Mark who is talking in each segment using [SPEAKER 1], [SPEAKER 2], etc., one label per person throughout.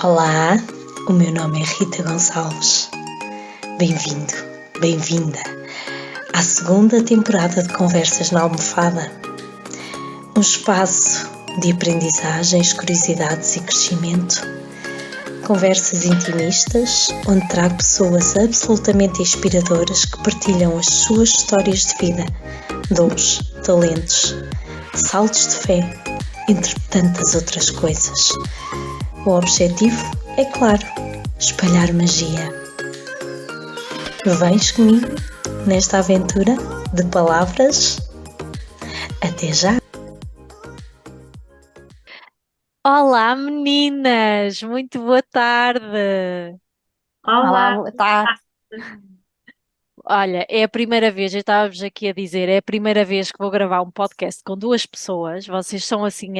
[SPEAKER 1] Olá, o meu nome é Rita Gonçalves. Bem-vindo, bem-vinda à segunda temporada de Conversas na Almofada. Um espaço de aprendizagens, curiosidades e crescimento. Conversas intimistas, onde trago pessoas absolutamente inspiradoras que partilham as suas histórias de vida, dons, talentos, saltos de fé, entre tantas outras coisas. O objetivo é, claro, espalhar magia. Vens comigo nesta aventura de palavras? Até já!
[SPEAKER 2] Olá, meninas! Muito boa tarde!
[SPEAKER 3] Olá,
[SPEAKER 4] Olá, boa tarde.
[SPEAKER 2] Olha, é a primeira vez, eu estava-vos aqui a dizer, é a primeira vez que vou gravar um podcast com duas pessoas. Vocês são assim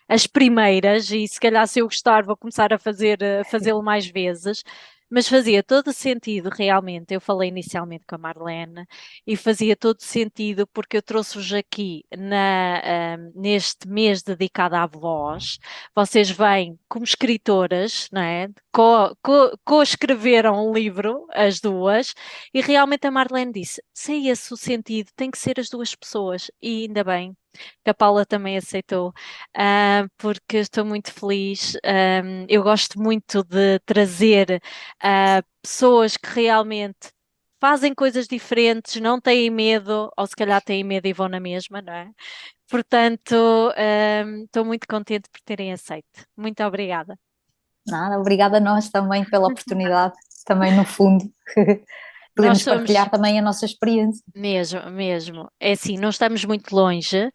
[SPEAKER 2] as primeiras, e se calhar se eu gostar vou começar a fazê-lo mais vezes. Mas fazia todo sentido realmente. Eu falei inicialmente com a Marlene e fazia todo sentido porque eu trouxe-vos aqui neste mês dedicado à voz. Vocês vêm como escritoras, não é? Co-escreveram um livro, as duas. E realmente a Marlene disse: se é esse o sentido, tem que ser as duas pessoas. E ainda bem que a Paula também aceitou, porque estou muito feliz. Eu gosto muito de trazer pessoas que realmente fazem coisas diferentes, não têm medo, ou se calhar têm medo e vão na mesma, não é? Portanto, estou muito contente por terem aceito. Muito obrigada.
[SPEAKER 4] Nada, obrigada a nós também pela oportunidade, também no fundo,
[SPEAKER 2] Nós
[SPEAKER 4] podemos
[SPEAKER 2] somos.
[SPEAKER 4] partilhar também a nossa experiência.
[SPEAKER 2] Mesmo, mesmo. É assim, não estamos muito longe.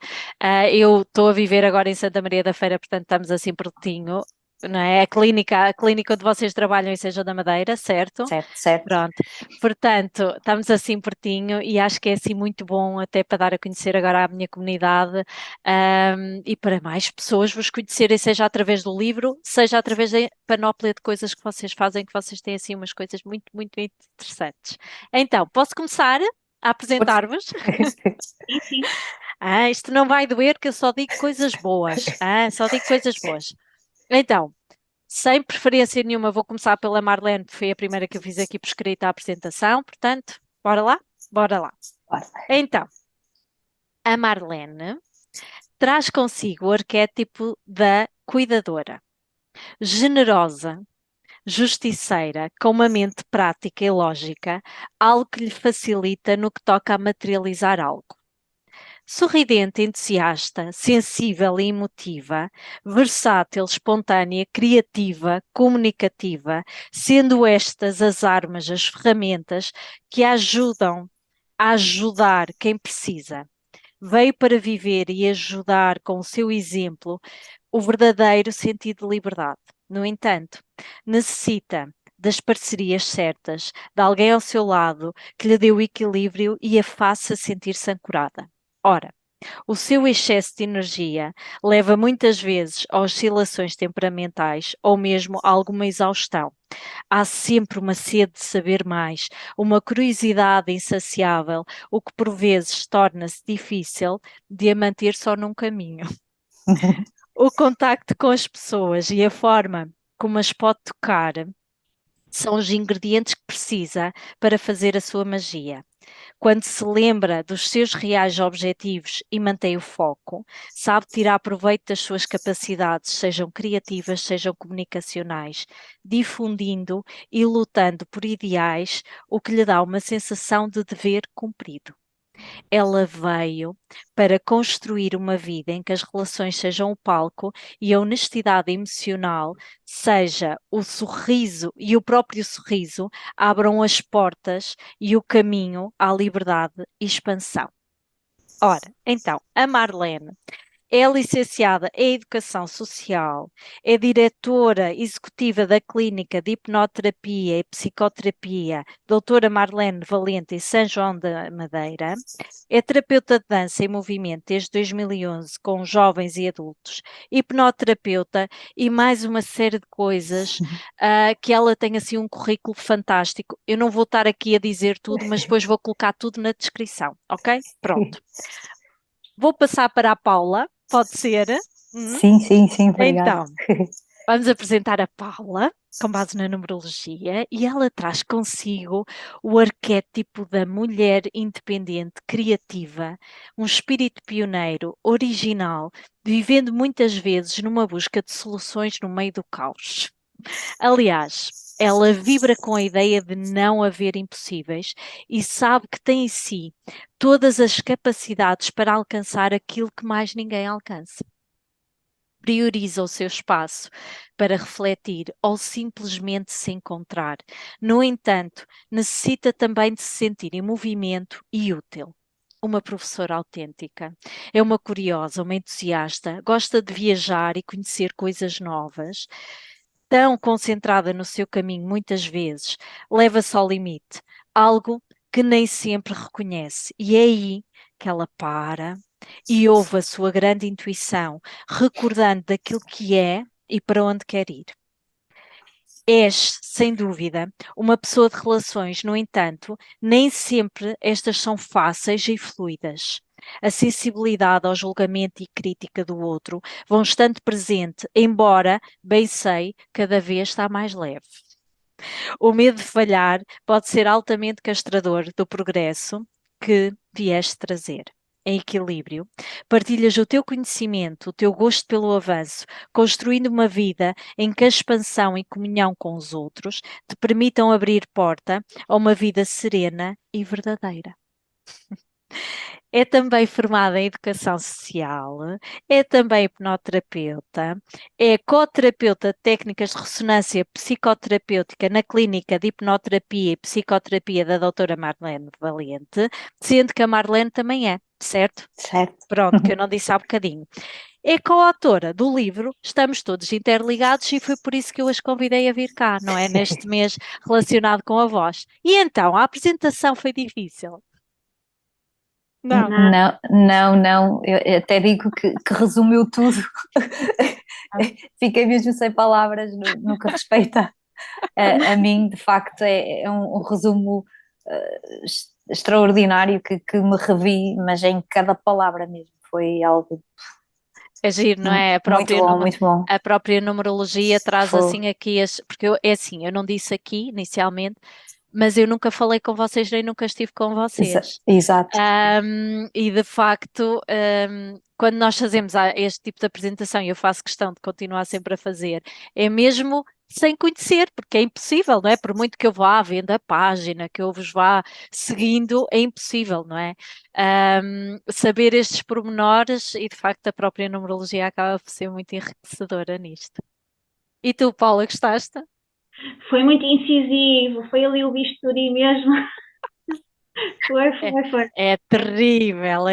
[SPEAKER 2] Eu estou a viver agora em Santa Maria da Feira, portanto estamos assim pertinho, não é? A clínica onde vocês trabalham em Seja da Madeira, certo?
[SPEAKER 4] Certo, certo.
[SPEAKER 2] Pronto. Portanto, estamos assim pertinho e acho que é assim muito bom até para dar a conhecer agora a minha comunidade, e para mais pessoas vos conhecerem, seja através do livro, seja através da panóplia de coisas que vocês fazem, que vocês têm assim umas coisas muito, muito, muito interessantes. Então, posso começar a
[SPEAKER 4] Força.
[SPEAKER 2] apresentar-vos?
[SPEAKER 3] sim, sim.
[SPEAKER 2] Isto não vai doer, que eu só digo coisas boas. Só digo coisas boas. Então, sem preferência nenhuma, vou começar pela Marlene, que foi a primeira que eu fiz aqui por escrito a apresentação. Portanto, bora lá? Bora lá.
[SPEAKER 4] Bora.
[SPEAKER 2] Então, a Marlene traz consigo o arquétipo da cuidadora, generosa, justiceira, com uma mente prática e lógica, algo que lhe facilita no que toca a materializar algo. Sorridente, entusiasta, sensível e emotiva, versátil, espontânea, criativa, comunicativa, sendo estas as armas, as ferramentas que a ajudam a ajudar quem precisa. Veio para viver e ajudar com o seu exemplo o verdadeiro sentido de liberdade. No entanto, necessita das parcerias certas, de alguém ao seu lado que lhe dê o equilíbrio e a faça sentir-se ancorada. Ora, o seu excesso de energia leva muitas vezes a oscilações temperamentais ou mesmo a alguma exaustão. Há sempre uma sede de saber mais, uma curiosidade insaciável, o que por vezes torna-se difícil de a manter só num caminho. O contacto com as pessoas e a forma como as pode tocar são os ingredientes que precisa para fazer a sua magia. Quando se lembra dos seus reais objetivos e mantém o foco, sabe tirar proveito das suas capacidades, sejam criativas, sejam comunicacionais, difundindo e lutando por ideais, o que lhe dá uma sensação de dever cumprido. Ela veio para construir uma vida em que as relações sejam o palco e a honestidade emocional seja o sorriso e o próprio sorriso abram as portas e o caminho à liberdade e expansão. Ora, então, a Marlene é licenciada em Educação Social, é diretora executiva da Clínica de Hipnoterapia e Psicoterapia, doutora Marlene Valente, em São João da Madeira, é terapeuta de dança e movimento desde 2011 com jovens e adultos, hipnoterapeuta e mais uma série de coisas, que ela tem assim um currículo fantástico. Eu não vou estar aqui a dizer tudo, mas depois vou colocar tudo na descrição, ok? Pronto. Vou passar para a Paula, pode ser?
[SPEAKER 4] Sim, sim, sim, obrigada.
[SPEAKER 2] Então, Vamos apresentar a Paula, com base na numerologia, e ela traz consigo o arquétipo da mulher independente, criativa, um espírito pioneiro, original, vivendo muitas vezes numa busca de soluções no meio do caos. Aliás, ela vibra com a ideia de não haver impossíveis e sabe que tem em si todas as capacidades para alcançar aquilo que mais ninguém alcança. Prioriza o seu espaço para refletir ou simplesmente se encontrar. No entanto, necessita também de se sentir em movimento e útil. Uma professora autêntica. É uma curiosa, uma entusiasta, gosta de viajar e conhecer coisas novas. Tão concentrada no seu caminho, muitas vezes, leva-se ao limite, algo que nem sempre reconhece. E é aí que ela para e ouve a sua grande intuição, recordando daquilo que é e para onde quer ir. És, sem dúvida, uma pessoa de relações, no entanto, nem sempre estas são fáceis e fluidas. A sensibilidade ao julgamento e crítica do outro vão estando presente, embora, bem sei, cada vez está mais leve. O medo de falhar pode ser altamente castrador do progresso que vieste trazer. Em equilíbrio, partilhas o teu conhecimento, o teu gosto pelo avanço, construindo uma vida em que a expansão e comunhão com os outros te permitam abrir porta a uma vida serena e verdadeira. É também formada em educação social, é também hipnoterapeuta, é coterapeuta de técnicas de ressonância psicoterapêutica na clínica de hipnoterapia e psicoterapia da doutora Marlene Valente, sendo que a Marlene também é, certo?
[SPEAKER 4] Certo.
[SPEAKER 2] Pronto, que eu não disse há bocadinho. É coautora do livro Estamos Todos Interligados e foi por isso que eu as convidei a vir cá, não é? Neste mês relacionado com a voz. E então, a apresentação foi difícil? Não.
[SPEAKER 4] Não. Eu até digo que resumiu tudo. Fiquei mesmo sem palavras no que respeita a mim. De facto, é um resumo extraordinário que me revi, mas em cada palavra mesmo. Foi algo
[SPEAKER 2] É giro, não é?
[SPEAKER 4] muito bom.
[SPEAKER 2] A própria numerologia traz
[SPEAKER 4] Foi.
[SPEAKER 2] assim aqui porque é assim, eu não disse aqui inicialmente, mas eu nunca falei com vocês nem nunca estive com vocês.
[SPEAKER 4] Exato.
[SPEAKER 2] E de facto, quando nós fazemos este tipo de apresentação, e eu faço questão de continuar sempre a fazer, é mesmo sem conhecer, porque é impossível, não é? Por muito que eu vá vendo a página, que eu vos vá seguindo, é impossível, não é? Saber estes pormenores e de facto a própria numerologia acaba por ser muito enriquecedora nisto. E tu, Paula, gostaste?
[SPEAKER 3] Foi muito incisivo, foi ali o bisturi mesmo. Foi.
[SPEAKER 2] É terrível,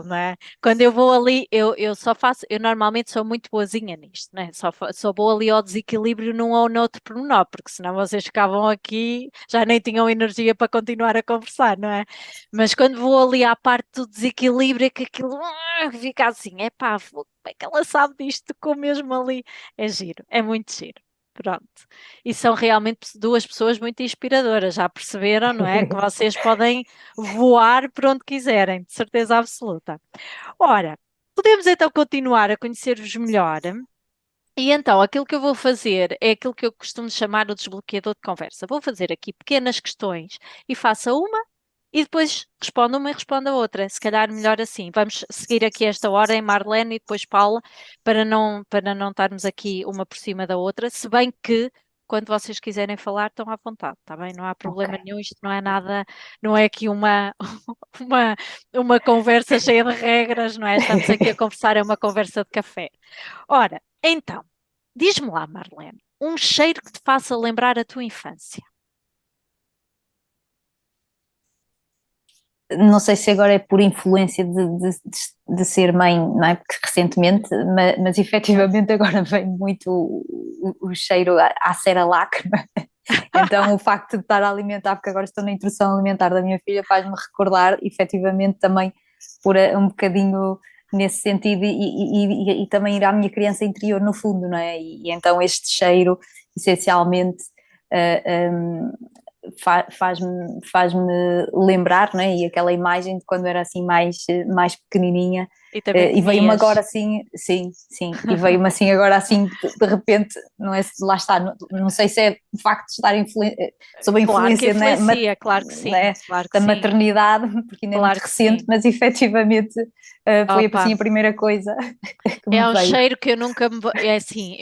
[SPEAKER 2] não é? Quando eu vou ali, eu só faço, eu normalmente sou muito boazinha nisto, né? Só vou ali ao desequilíbrio num ou noutro pormenor, porque senão vocês ficavam aqui, já nem tinham energia para continuar a conversar, não é? Mas quando vou ali à parte do desequilíbrio, é que aquilo fica assim, é pá, como é que ela sabe disto? Ficou mesmo ali. É giro, é muito giro. Pronto. E são realmente duas pessoas muito inspiradoras, já perceberam, não é? Que vocês podem voar por onde quiserem, de certeza absoluta. Ora, podemos então continuar a conhecer-vos melhor. E então, aquilo que eu vou fazer é aquilo que eu costumo chamar o desbloqueador de conversa. Vou fazer aqui pequenas questões e faça uma e depois responda uma e responda outra. Se calhar melhor assim. Vamos seguir aqui esta hora em Marlene e depois Paula, para não estarmos aqui uma por cima da outra, se bem que quando vocês quiserem falar, estão à vontade, está bem? Não há problema nenhum, isto não é nada, não é aqui uma, uma conversa cheia de regras, não é? Estamos aqui a conversar, é uma conversa de café. Ora, então, diz-me lá, Marlene, um cheiro que te faça lembrar a tua infância.
[SPEAKER 4] Não sei se agora é por influência de ser mãe, não é? Porque recentemente, mas efetivamente agora vem muito o cheiro à Cerelac, não é? Então o facto de estar a alimentar, porque agora estou na introdução alimentar da minha filha, faz-me recordar efetivamente também por um bocadinho nesse sentido e também ir à minha criança interior no fundo, não é? E então este cheiro essencialmente faz-me lembrar, não é? E aquela imagem de quando era assim mais pequenininha,
[SPEAKER 2] E também
[SPEAKER 4] E veio-me
[SPEAKER 2] comias.
[SPEAKER 4] agora assim, sim, e veio-me assim agora assim, de repente, não é, lá está, não sei se é o facto de estar sob a
[SPEAKER 2] Claro que
[SPEAKER 4] influência, né,
[SPEAKER 2] influencia, claro que sim,
[SPEAKER 4] né,
[SPEAKER 2] claro que
[SPEAKER 4] da
[SPEAKER 2] sim,
[SPEAKER 4] maternidade, porque ainda é muito
[SPEAKER 2] claro que
[SPEAKER 4] recente,
[SPEAKER 2] sim.
[SPEAKER 4] mas efetivamente foi
[SPEAKER 2] Opa,
[SPEAKER 4] assim a primeira coisa que me
[SPEAKER 2] é um
[SPEAKER 4] veio.
[SPEAKER 2] cheiro que eu nunca me. É assim,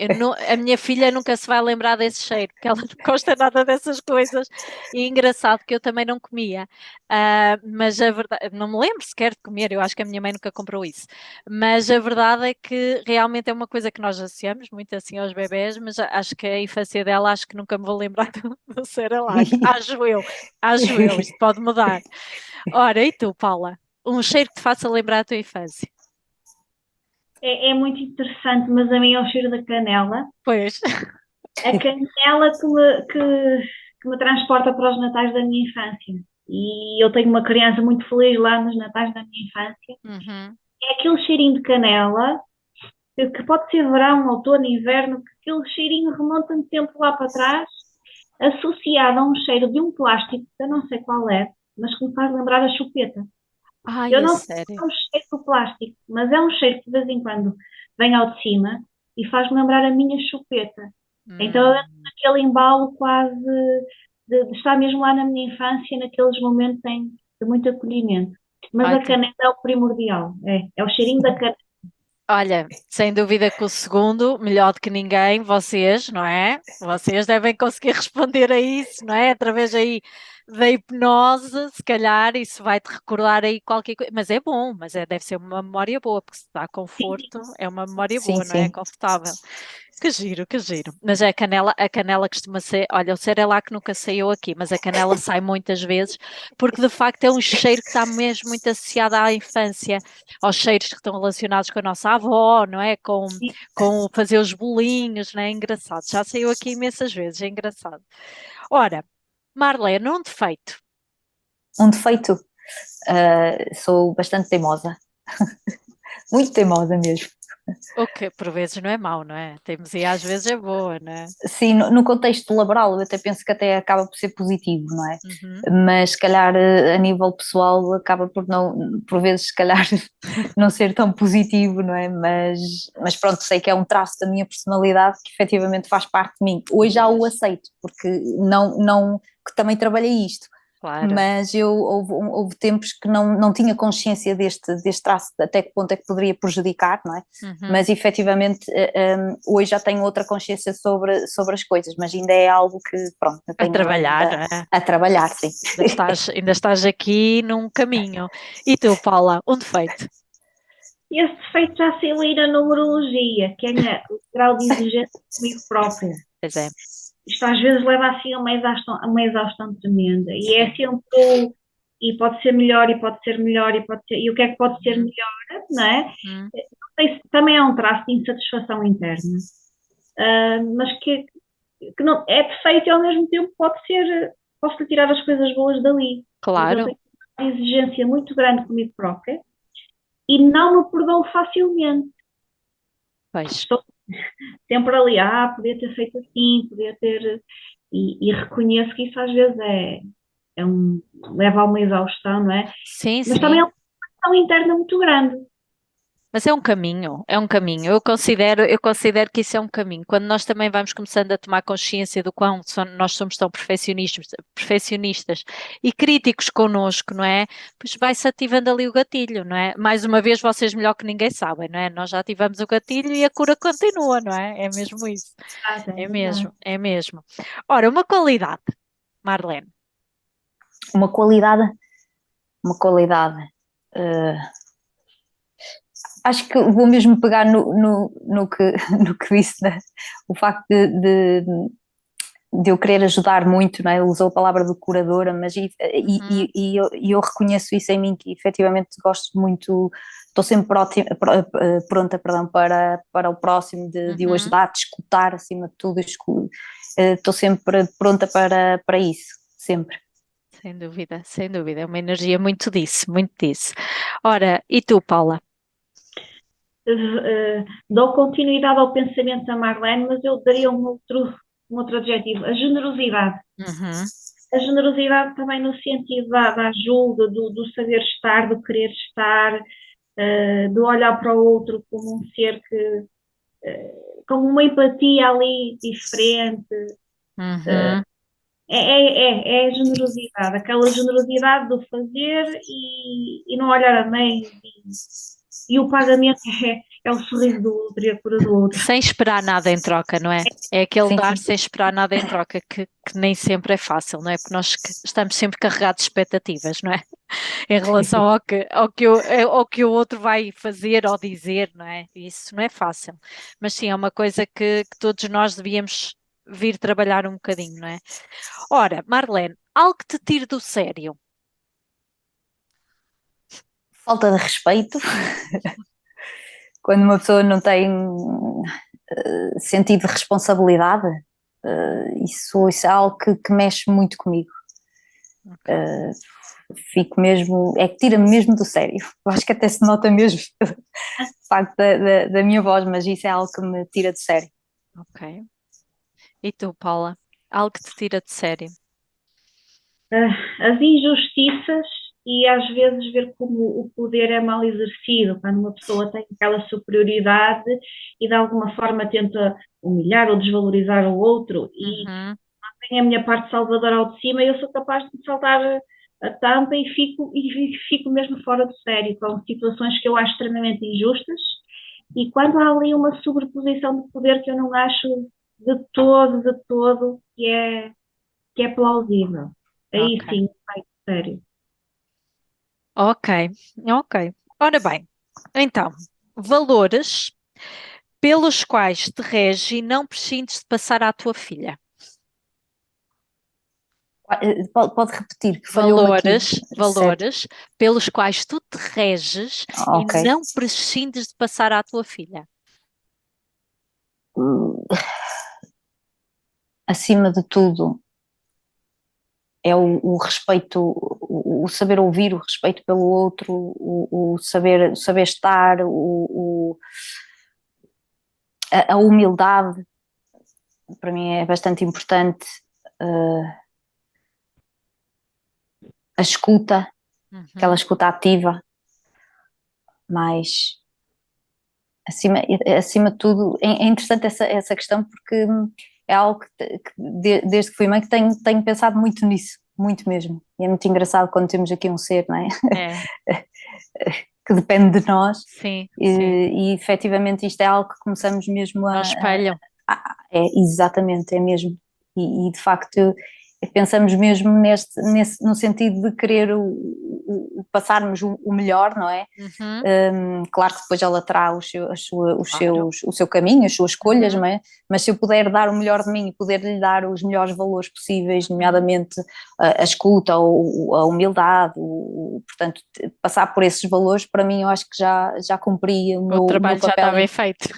[SPEAKER 2] a minha filha nunca se vai lembrar desse cheiro, porque ela não gosta nada dessas coisas. E é engraçado que eu também não comia. Mas a verdade, não me lembro sequer de comer, eu acho que a minha mãe nunca comprou isso. Mas a verdade é que realmente é uma coisa que nós associamos muito assim aos bebés, mas acho que a infância dela, acho que nunca me vou lembrar do Cerelac. Acho eu, isto pode mudar. Ora, e tu, Paula? Um cheiro que te faça lembrar a tua infância?
[SPEAKER 3] É muito interessante, mas a mim é o cheiro da canela.
[SPEAKER 2] Pois.
[SPEAKER 3] A canela que me transporta para os natais da minha infância. E eu tenho uma criança muito feliz lá nos natais da minha infância.
[SPEAKER 2] Uhum.
[SPEAKER 3] É aquele cheirinho de canela, que pode ser verão, outono, inverno, que aquele cheirinho remonta-me tempo lá para trás, associado a um cheiro de um plástico, que eu não sei qual é, mas que me faz lembrar a chupeta.
[SPEAKER 2] Ai,
[SPEAKER 3] Eu
[SPEAKER 2] é
[SPEAKER 3] não sei se
[SPEAKER 2] sério.
[SPEAKER 3] é um cheiro do plástico, mas é um cheiro que de vez em quando vem ao de cima e faz-me lembrar a minha chupeta. Então eu lembro
[SPEAKER 2] Hum,
[SPEAKER 3] daquele embalo quase de estar mesmo lá na minha infância, naqueles momentos de muito acolhimento. Mas
[SPEAKER 2] ai,
[SPEAKER 3] a canela é o primordial, é o cheirinho da canela.
[SPEAKER 2] olha, sem dúvida que o segundo, melhor do que ninguém, vocês, não é? Vocês devem conseguir responder a isso, não é? Através aí da hipnose, se calhar, isso vai-te recordar aí qualquer coisa. Mas é bom, deve ser uma memória boa, porque se dá conforto, é uma memória
[SPEAKER 4] Sim,
[SPEAKER 2] boa, não é?
[SPEAKER 4] sim.
[SPEAKER 2] Confortável. Que giro, que giro. Mas a canela costuma ser, olha, o Cerelac nunca saiu aqui, mas a canela sai muitas vezes, porque de facto é um cheiro que está mesmo muito associado à infância, aos cheiros que estão relacionados com a nossa avó, não é? Com fazer os bolinhos, não é? Engraçado. Já saiu aqui imensas vezes, é engraçado. Ora, Marlene, um defeito.
[SPEAKER 4] Um defeito, sou bastante teimosa, muito teimosa mesmo.
[SPEAKER 2] O que por vezes não é mau, não é? Temos e às vezes é boa, não é?
[SPEAKER 4] Sim, no contexto laboral eu até penso que até acaba por ser positivo, não é?
[SPEAKER 2] Uhum.
[SPEAKER 4] Mas se calhar a nível pessoal acaba por não, por vezes se calhar não ser tão positivo, não é? Mas pronto, sei que é um traço da minha personalidade que efetivamente faz parte de mim. Hoje já o aceito, porque não, que também trabalhei isto.
[SPEAKER 2] Claro.
[SPEAKER 4] Mas houve tempos que não tinha consciência deste traço, até que ponto é que poderia prejudicar, não é?
[SPEAKER 2] Uhum.
[SPEAKER 4] Mas efetivamente hoje já tenho outra consciência sobre as coisas, mas ainda é algo que, pronto, eu
[SPEAKER 2] A
[SPEAKER 4] tenho
[SPEAKER 2] trabalhar, não
[SPEAKER 4] ainda
[SPEAKER 2] é?
[SPEAKER 4] a trabalhar, sim.
[SPEAKER 2] Ainda estás aqui num caminho. E tu, Paula, um defeito?
[SPEAKER 3] Esse defeito já saiu aí na numerologia, que é o grau de exigência comigo própria.
[SPEAKER 2] Pois é.
[SPEAKER 3] Isto às vezes leva assim a uma exaustão tremenda. E é sempre e pode ser melhor, e pode ser melhor, e o que é que pode ser
[SPEAKER 2] Uhum.
[SPEAKER 3] melhor, não é?
[SPEAKER 2] Uhum.
[SPEAKER 3] Também é um traço de insatisfação interna. Mas que não é perfeito e ao mesmo tempo posso-lhe tirar as coisas boas dali. Mas eu
[SPEAKER 2] Claro.
[SPEAKER 3] tenho uma exigência muito grande comigo própria e não me perdoo facilmente.
[SPEAKER 2] Pois.
[SPEAKER 3] Estou sempre ali, podia ter feito assim, podia ter. E reconheço que isso às vezes leva a uma exaustão, não é?
[SPEAKER 2] Sim,
[SPEAKER 3] Mas também é
[SPEAKER 2] sim.
[SPEAKER 3] uma exaustão interna muito grande.
[SPEAKER 2] Mas é um caminho, é um caminho. Eu considero que isso é um caminho. Quando nós também vamos começando a tomar consciência do quão nós somos tão perfeccionistas e críticos connosco, não é? Pois vai-se ativando ali o gatilho, não é? Mais uma vez, vocês melhor que ninguém sabem, não é? Nós já ativamos o gatilho e a cura continua, não é? É mesmo isso.
[SPEAKER 3] É
[SPEAKER 2] É
[SPEAKER 3] verdade.
[SPEAKER 2] mesmo, é mesmo. Ora, uma qualidade, Marlene.
[SPEAKER 4] Uma qualidade, uma qualidade. eh, Acho que vou mesmo pegar no que, no que disse, né? O facto de eu querer ajudar muito, não é? Usou a palavra de curadora, mas
[SPEAKER 2] Uhum,
[SPEAKER 4] eu reconheço isso em mim, que efetivamente gosto muito, estou sempre pronta, perdão, para o próximo, de o
[SPEAKER 2] uhum.
[SPEAKER 4] ajudar, de escutar acima de tudo, estou sempre pronta para isso, sempre.
[SPEAKER 2] Sem dúvida, sem dúvida. É uma energia muito disso, muito disso. Ora, e tu, Paula?
[SPEAKER 3] Dou continuidade ao pensamento da Marlene, mas eu daria um outro adjetivo, a generosidade.
[SPEAKER 2] Uhum,
[SPEAKER 3] A generosidade também no sentido da ajuda, do saber estar, do querer estar, de olhar para o outro como um ser que, como uma empatia ali diferente.
[SPEAKER 2] Uhum.
[SPEAKER 3] É a generosidade, aquela generosidade do fazer e não olhar a meio. E o pagamento é o sorriso do outro e a cura do outro.
[SPEAKER 2] Sem esperar nada em troca, não é? É aquele
[SPEAKER 4] Sim,
[SPEAKER 2] dar
[SPEAKER 4] sim.
[SPEAKER 2] sem esperar nada em troca, que nem sempre é fácil, não é? Porque nós estamos sempre carregados de expectativas, não é? Em relação ao que o outro vai fazer ou dizer, não é? Isso não é fácil. Mas sim, é uma coisa que todos nós devíamos vir trabalhar um bocadinho, não é? Ora, Marlene, algo que te tire do sério.
[SPEAKER 4] Falta de respeito, quando uma pessoa não tem sentido de responsabilidade, isso é algo que mexe muito comigo.
[SPEAKER 2] Ok.
[SPEAKER 4] Fico mesmo, é que tira-me mesmo do sério. Eu acho que até se nota mesmo o facto da minha voz, mas isso é algo que me tira de sério.
[SPEAKER 2] Ok. E tu, Paula? Algo que te tira de sério.
[SPEAKER 3] As injustiças e às vezes ver como o poder é mal exercido, quando uma pessoa tem aquela superioridade e de alguma forma tenta humilhar ou desvalorizar o outro e
[SPEAKER 2] Uhum.
[SPEAKER 3] tem a minha parte salvadora ao de cima, eu sou capaz de saltar a tampa e fico mesmo fora do sério, com situações que eu acho extremamente injustas e quando há ali uma sobreposição de poder que eu não acho de todo que é plausível. Aí
[SPEAKER 2] Ok.
[SPEAKER 3] sim, vai sério.
[SPEAKER 2] Ok. Ok. Ora bem, então, valores pelos quais te rege e não prescindes de passar à tua filha.
[SPEAKER 4] Pode repetir, que falhou aqui, certo?
[SPEAKER 2] Valores pelos quais tu te reges e
[SPEAKER 4] Ok.
[SPEAKER 2] não prescindes de passar à tua filha.
[SPEAKER 4] Acima de tudo, é o respeito, o saber ouvir, o respeito pelo outro, o saber estar, a humildade, para mim é bastante importante, a escuta, aquela
[SPEAKER 2] Uhum.
[SPEAKER 4] escuta ativa, mas acima de tudo, é interessante essa questão porque é algo desde que fui mãe que tenho pensado muito nisso, muito mesmo. E é muito engraçado quando temos aqui um ser, não é?
[SPEAKER 2] É,
[SPEAKER 4] Que depende de nós
[SPEAKER 2] sim,
[SPEAKER 4] e,
[SPEAKER 2] sim.
[SPEAKER 4] e efetivamente isto é algo que começamos mesmo
[SPEAKER 2] Ao espelho.
[SPEAKER 4] é exatamente, é mesmo. E de facto pensamos mesmo no sentido de querer passarmos o melhor, não é?
[SPEAKER 2] Uhum.
[SPEAKER 4] Claro que depois ela terá
[SPEAKER 2] Claro.
[SPEAKER 4] o seu caminho, as suas escolhas,
[SPEAKER 2] Uhum.
[SPEAKER 4] não é? Mas se eu puder dar o melhor de mim e poder lhe dar os melhores valores possíveis,
[SPEAKER 2] Uhum.
[SPEAKER 4] nomeadamente a escuta, a humildade, portanto, passar por esses valores, para mim eu acho que já cumpri
[SPEAKER 2] O
[SPEAKER 4] o meu
[SPEAKER 2] trabalho já está
[SPEAKER 4] papel
[SPEAKER 2] bem feito.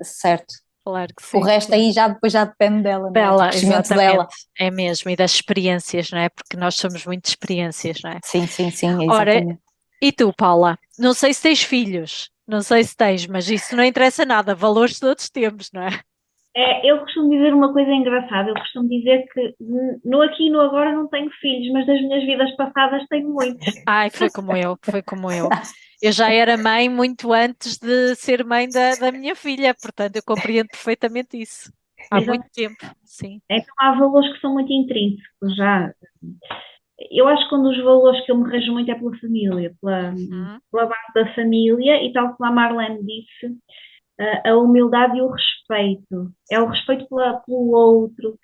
[SPEAKER 4] certo.
[SPEAKER 2] Claro que
[SPEAKER 4] O
[SPEAKER 2] sim,
[SPEAKER 4] resto
[SPEAKER 2] claro.
[SPEAKER 4] aí depois já depende dela, não é? Do
[SPEAKER 2] Dela,
[SPEAKER 4] crescimento
[SPEAKER 2] exatamente.
[SPEAKER 4] dela.
[SPEAKER 2] É mesmo. E das experiências, não é? Porque nós somos muito de experiências, não é?
[SPEAKER 4] Sim, sim, sim,
[SPEAKER 2] Ora,
[SPEAKER 4] exatamente.
[SPEAKER 2] e tu, Paula? Não sei se tens filhos, não sei se tens, mas isso não interessa nada. Valores todos temos, não é?
[SPEAKER 3] Eu costumo dizer uma coisa engraçada. Eu costumo dizer que no aqui e no agora não tenho filhos, mas das minhas vidas passadas tenho muitos.
[SPEAKER 2] Ai, foi como eu, foi como eu. Eu já era mãe muito antes de ser mãe da minha filha, portanto eu compreendo perfeitamente isso. Há muito
[SPEAKER 3] Exato.
[SPEAKER 2] tempo, sim.
[SPEAKER 3] Então há valores que são muito intrínsecos
[SPEAKER 2] Uhum,
[SPEAKER 3] já. Eu acho que um dos valores que eu me rejo muito é pela família,
[SPEAKER 2] uhum,
[SPEAKER 3] pela base da família e tal como a Marlene disse, a humildade e o respeito. É o respeito pelo outro,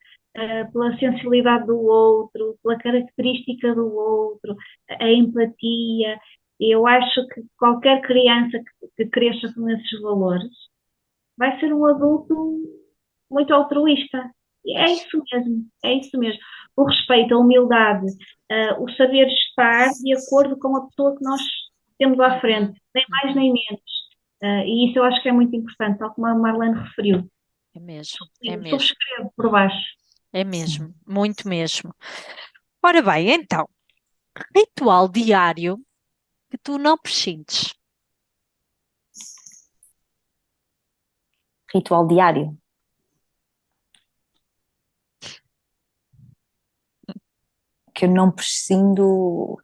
[SPEAKER 3] pela sensibilidade do outro, pela característica do outro, a empatia. Eu acho que qualquer criança que cresça com esses valores vai ser um adulto muito altruísta. E é
[SPEAKER 2] pois.
[SPEAKER 3] isso mesmo, é isso mesmo. O respeito, a humildade, o saber estar de acordo com a pessoa que nós temos à
[SPEAKER 2] Uhum,
[SPEAKER 3] frente, nem mais
[SPEAKER 2] uhum.
[SPEAKER 3] nem menos. E isso eu acho que é muito importante, tal como a Marlene referiu.
[SPEAKER 2] É mesmo, é mesmo,
[SPEAKER 3] Subscrevo por baixo.
[SPEAKER 2] é mesmo, muito mesmo. Ora bem, então, ritual diário que tu não prescindes.
[SPEAKER 4] Ritual diário, que eu não prescindo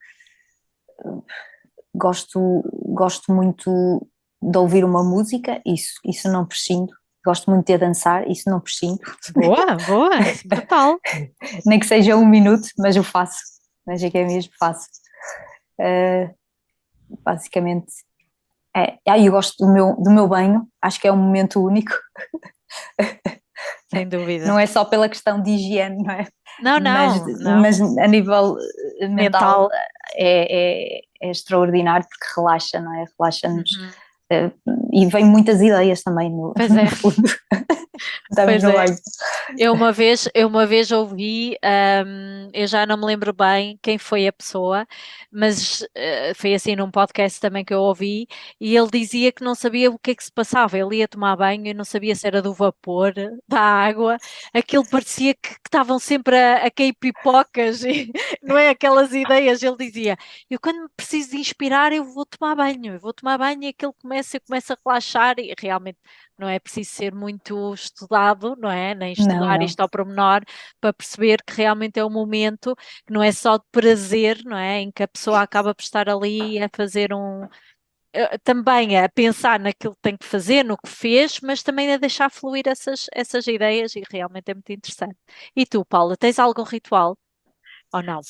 [SPEAKER 4] gosto muito de ouvir uma música, isso não prescindo. Gosto muito de dançar, isso não prescindo.
[SPEAKER 2] Boa, boa, brutal.
[SPEAKER 4] Nem que seja 1 minuto, mas eu faço. Mas é que é mesmo, faço. Uh, Basicamente, eu gosto do meu banho, acho que é um momento único.
[SPEAKER 2] Sem dúvida.
[SPEAKER 4] Não é só pela questão de higiene, não é?
[SPEAKER 2] Não, não.
[SPEAKER 4] Mas a nível mental
[SPEAKER 2] Mental.
[SPEAKER 4] é extraordinário porque relaxa, não é? Relaxa-nos.
[SPEAKER 2] Uhum.
[SPEAKER 4] E vem muitas ideias também no
[SPEAKER 2] Pois é.
[SPEAKER 4] fundo. Estamos
[SPEAKER 2] Pois
[SPEAKER 4] no
[SPEAKER 2] é.
[SPEAKER 4] banho.
[SPEAKER 2] Eu uma vez ouvi, eu já não me lembro bem quem foi a pessoa, mas foi assim num podcast também que eu ouvi, e ele dizia que não sabia o que é que se passava. Ele ia tomar banho e não sabia se era do vapor, da água, aquilo parecia que estavam sempre a cair pipocas, e não é aquelas ideias. Ele dizia: eu quando me preciso de inspirar, eu vou tomar banho e aquilo eu começo a relaxar, e realmente não é preciso ser muito estudado, não é? Nem
[SPEAKER 4] Não,
[SPEAKER 2] estudar
[SPEAKER 4] não.
[SPEAKER 2] isto ao pormenor para perceber que realmente é um momento que não é só de prazer, não é? Em que a pessoa acaba por estar ali a fazer também a pensar naquilo que tem que fazer, no que fez, mas também a deixar fluir essas ideias, e realmente é muito interessante. E tu, Paula, tens algum ritual ou não?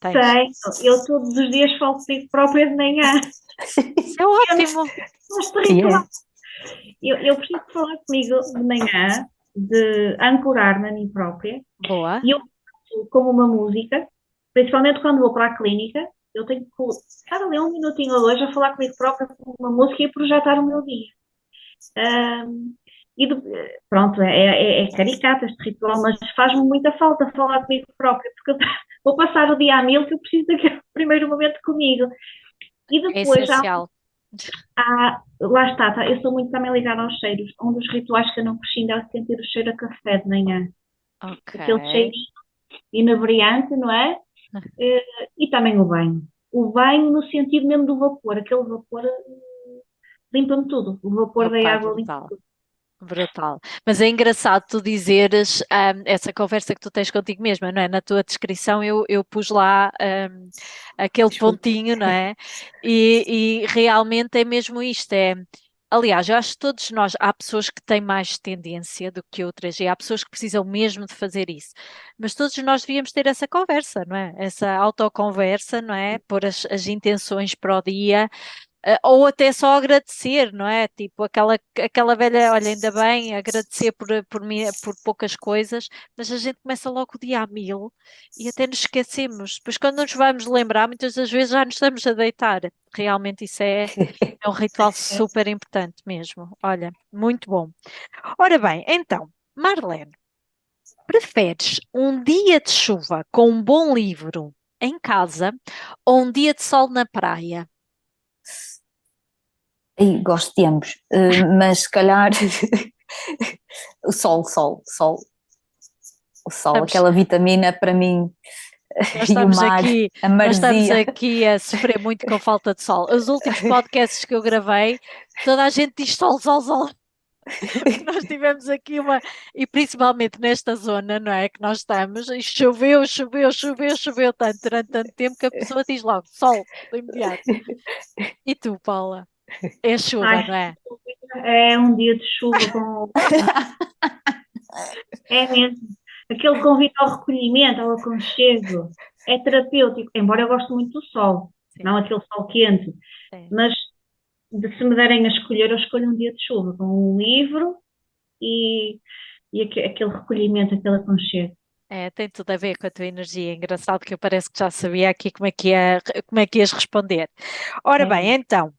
[SPEAKER 2] Tens?
[SPEAKER 3] Tenho, eu todos os dias falo comigo própria de manhã.
[SPEAKER 2] Isso é ótimo.
[SPEAKER 3] Gosto de
[SPEAKER 4] Yeah.
[SPEAKER 3] ritual. Eu preciso falar comigo de manhã, de ancorar-me a mim própria,
[SPEAKER 2] Boa.
[SPEAKER 3] e eu faço como uma música, principalmente quando vou para a clínica, eu tenho que estar ali 1 minutinho ou dois a falar comigo própria com uma música e projetar o meu dia. Ahm, Pronto, é caricato este ritual, mas faz-me muita falta falar comigo própria, porque eu vou passar o dia a mil que eu preciso daquele primeiro momento comigo. E
[SPEAKER 2] É
[SPEAKER 3] depois
[SPEAKER 2] essencial.
[SPEAKER 3] lá está, tá, eu sou muito também ligada aos cheiros. Um dos rituais que eu não prescindo é o sentir o cheiro a café de manhã.
[SPEAKER 2] Ok.
[SPEAKER 3] Aquele cheiro inebriante, não é? E também o banho. O banho no sentido mesmo do vapor. Aquele vapor limpa-me tudo. O vapor da
[SPEAKER 2] Opa,
[SPEAKER 3] água limpa
[SPEAKER 2] brutal.
[SPEAKER 3] tudo.
[SPEAKER 2] Brutal. Mas é engraçado tu dizeres, essa conversa que tu tens contigo mesma, não é? Na tua descrição eu pus lá, aquele
[SPEAKER 4] Desculpa.
[SPEAKER 2] pontinho, não é? E realmente é mesmo isto, aliás, eu acho que todos nós, há pessoas que têm mais tendência do que outras, e há pessoas que precisam mesmo de fazer isso, mas todos nós devíamos ter essa conversa, não é? Essa autoconversa, não é? Pôr as intenções para o dia, ou até só agradecer, não é? Tipo aquela velha, olha, ainda bem, agradecer por poucas coisas, mas a gente começa logo o dia a mil e até nos esquecemos. Depois, quando nos vamos lembrar, muitas das vezes já nos estamos a deitar. Realmente, isso é um ritual super importante mesmo. Olha, muito bom. Ora bem, então, Marlene, preferes um dia de chuva com um bom livro em casa ou um dia de sol na praia?
[SPEAKER 4] Aí, gosto de ambos, mas se calhar o sol, o sol,
[SPEAKER 2] Estamos,
[SPEAKER 4] aquela vitamina para mim
[SPEAKER 2] Nós
[SPEAKER 4] e o
[SPEAKER 2] estamos
[SPEAKER 4] mar,
[SPEAKER 2] aqui,
[SPEAKER 4] a
[SPEAKER 2] nós estamos
[SPEAKER 4] maresia.
[SPEAKER 2] aqui a sofrer muito com falta de sol. Os últimos podcasts que eu gravei, toda a gente diz sol, sol, sol. Nós tivemos aqui e principalmente nesta zona, não é? Que nós estamos, e choveu, choveu, choveu, choveu tanto durante tanto tempo que a pessoa diz logo sol, de imediato. E tu, Paula? É chuva,
[SPEAKER 3] Ai,
[SPEAKER 2] não é?
[SPEAKER 3] é um dia de chuva com. É mesmo. Aquele convite ao recolhimento, ao aconchego. É terapêutico, embora eu goste muito do sol,
[SPEAKER 2] Sim,
[SPEAKER 3] não aquele sol quente,
[SPEAKER 2] sim.
[SPEAKER 3] mas se me derem a escolher, eu escolho um dia de chuva, com um livro e aquele recolhimento, aquele aconchego.
[SPEAKER 2] Tem tudo a ver com a tua energia. Engraçado que eu parece que já sabia aqui como é que ias responder. Ora
[SPEAKER 3] É
[SPEAKER 2] bem,
[SPEAKER 3] mesmo.
[SPEAKER 2] então,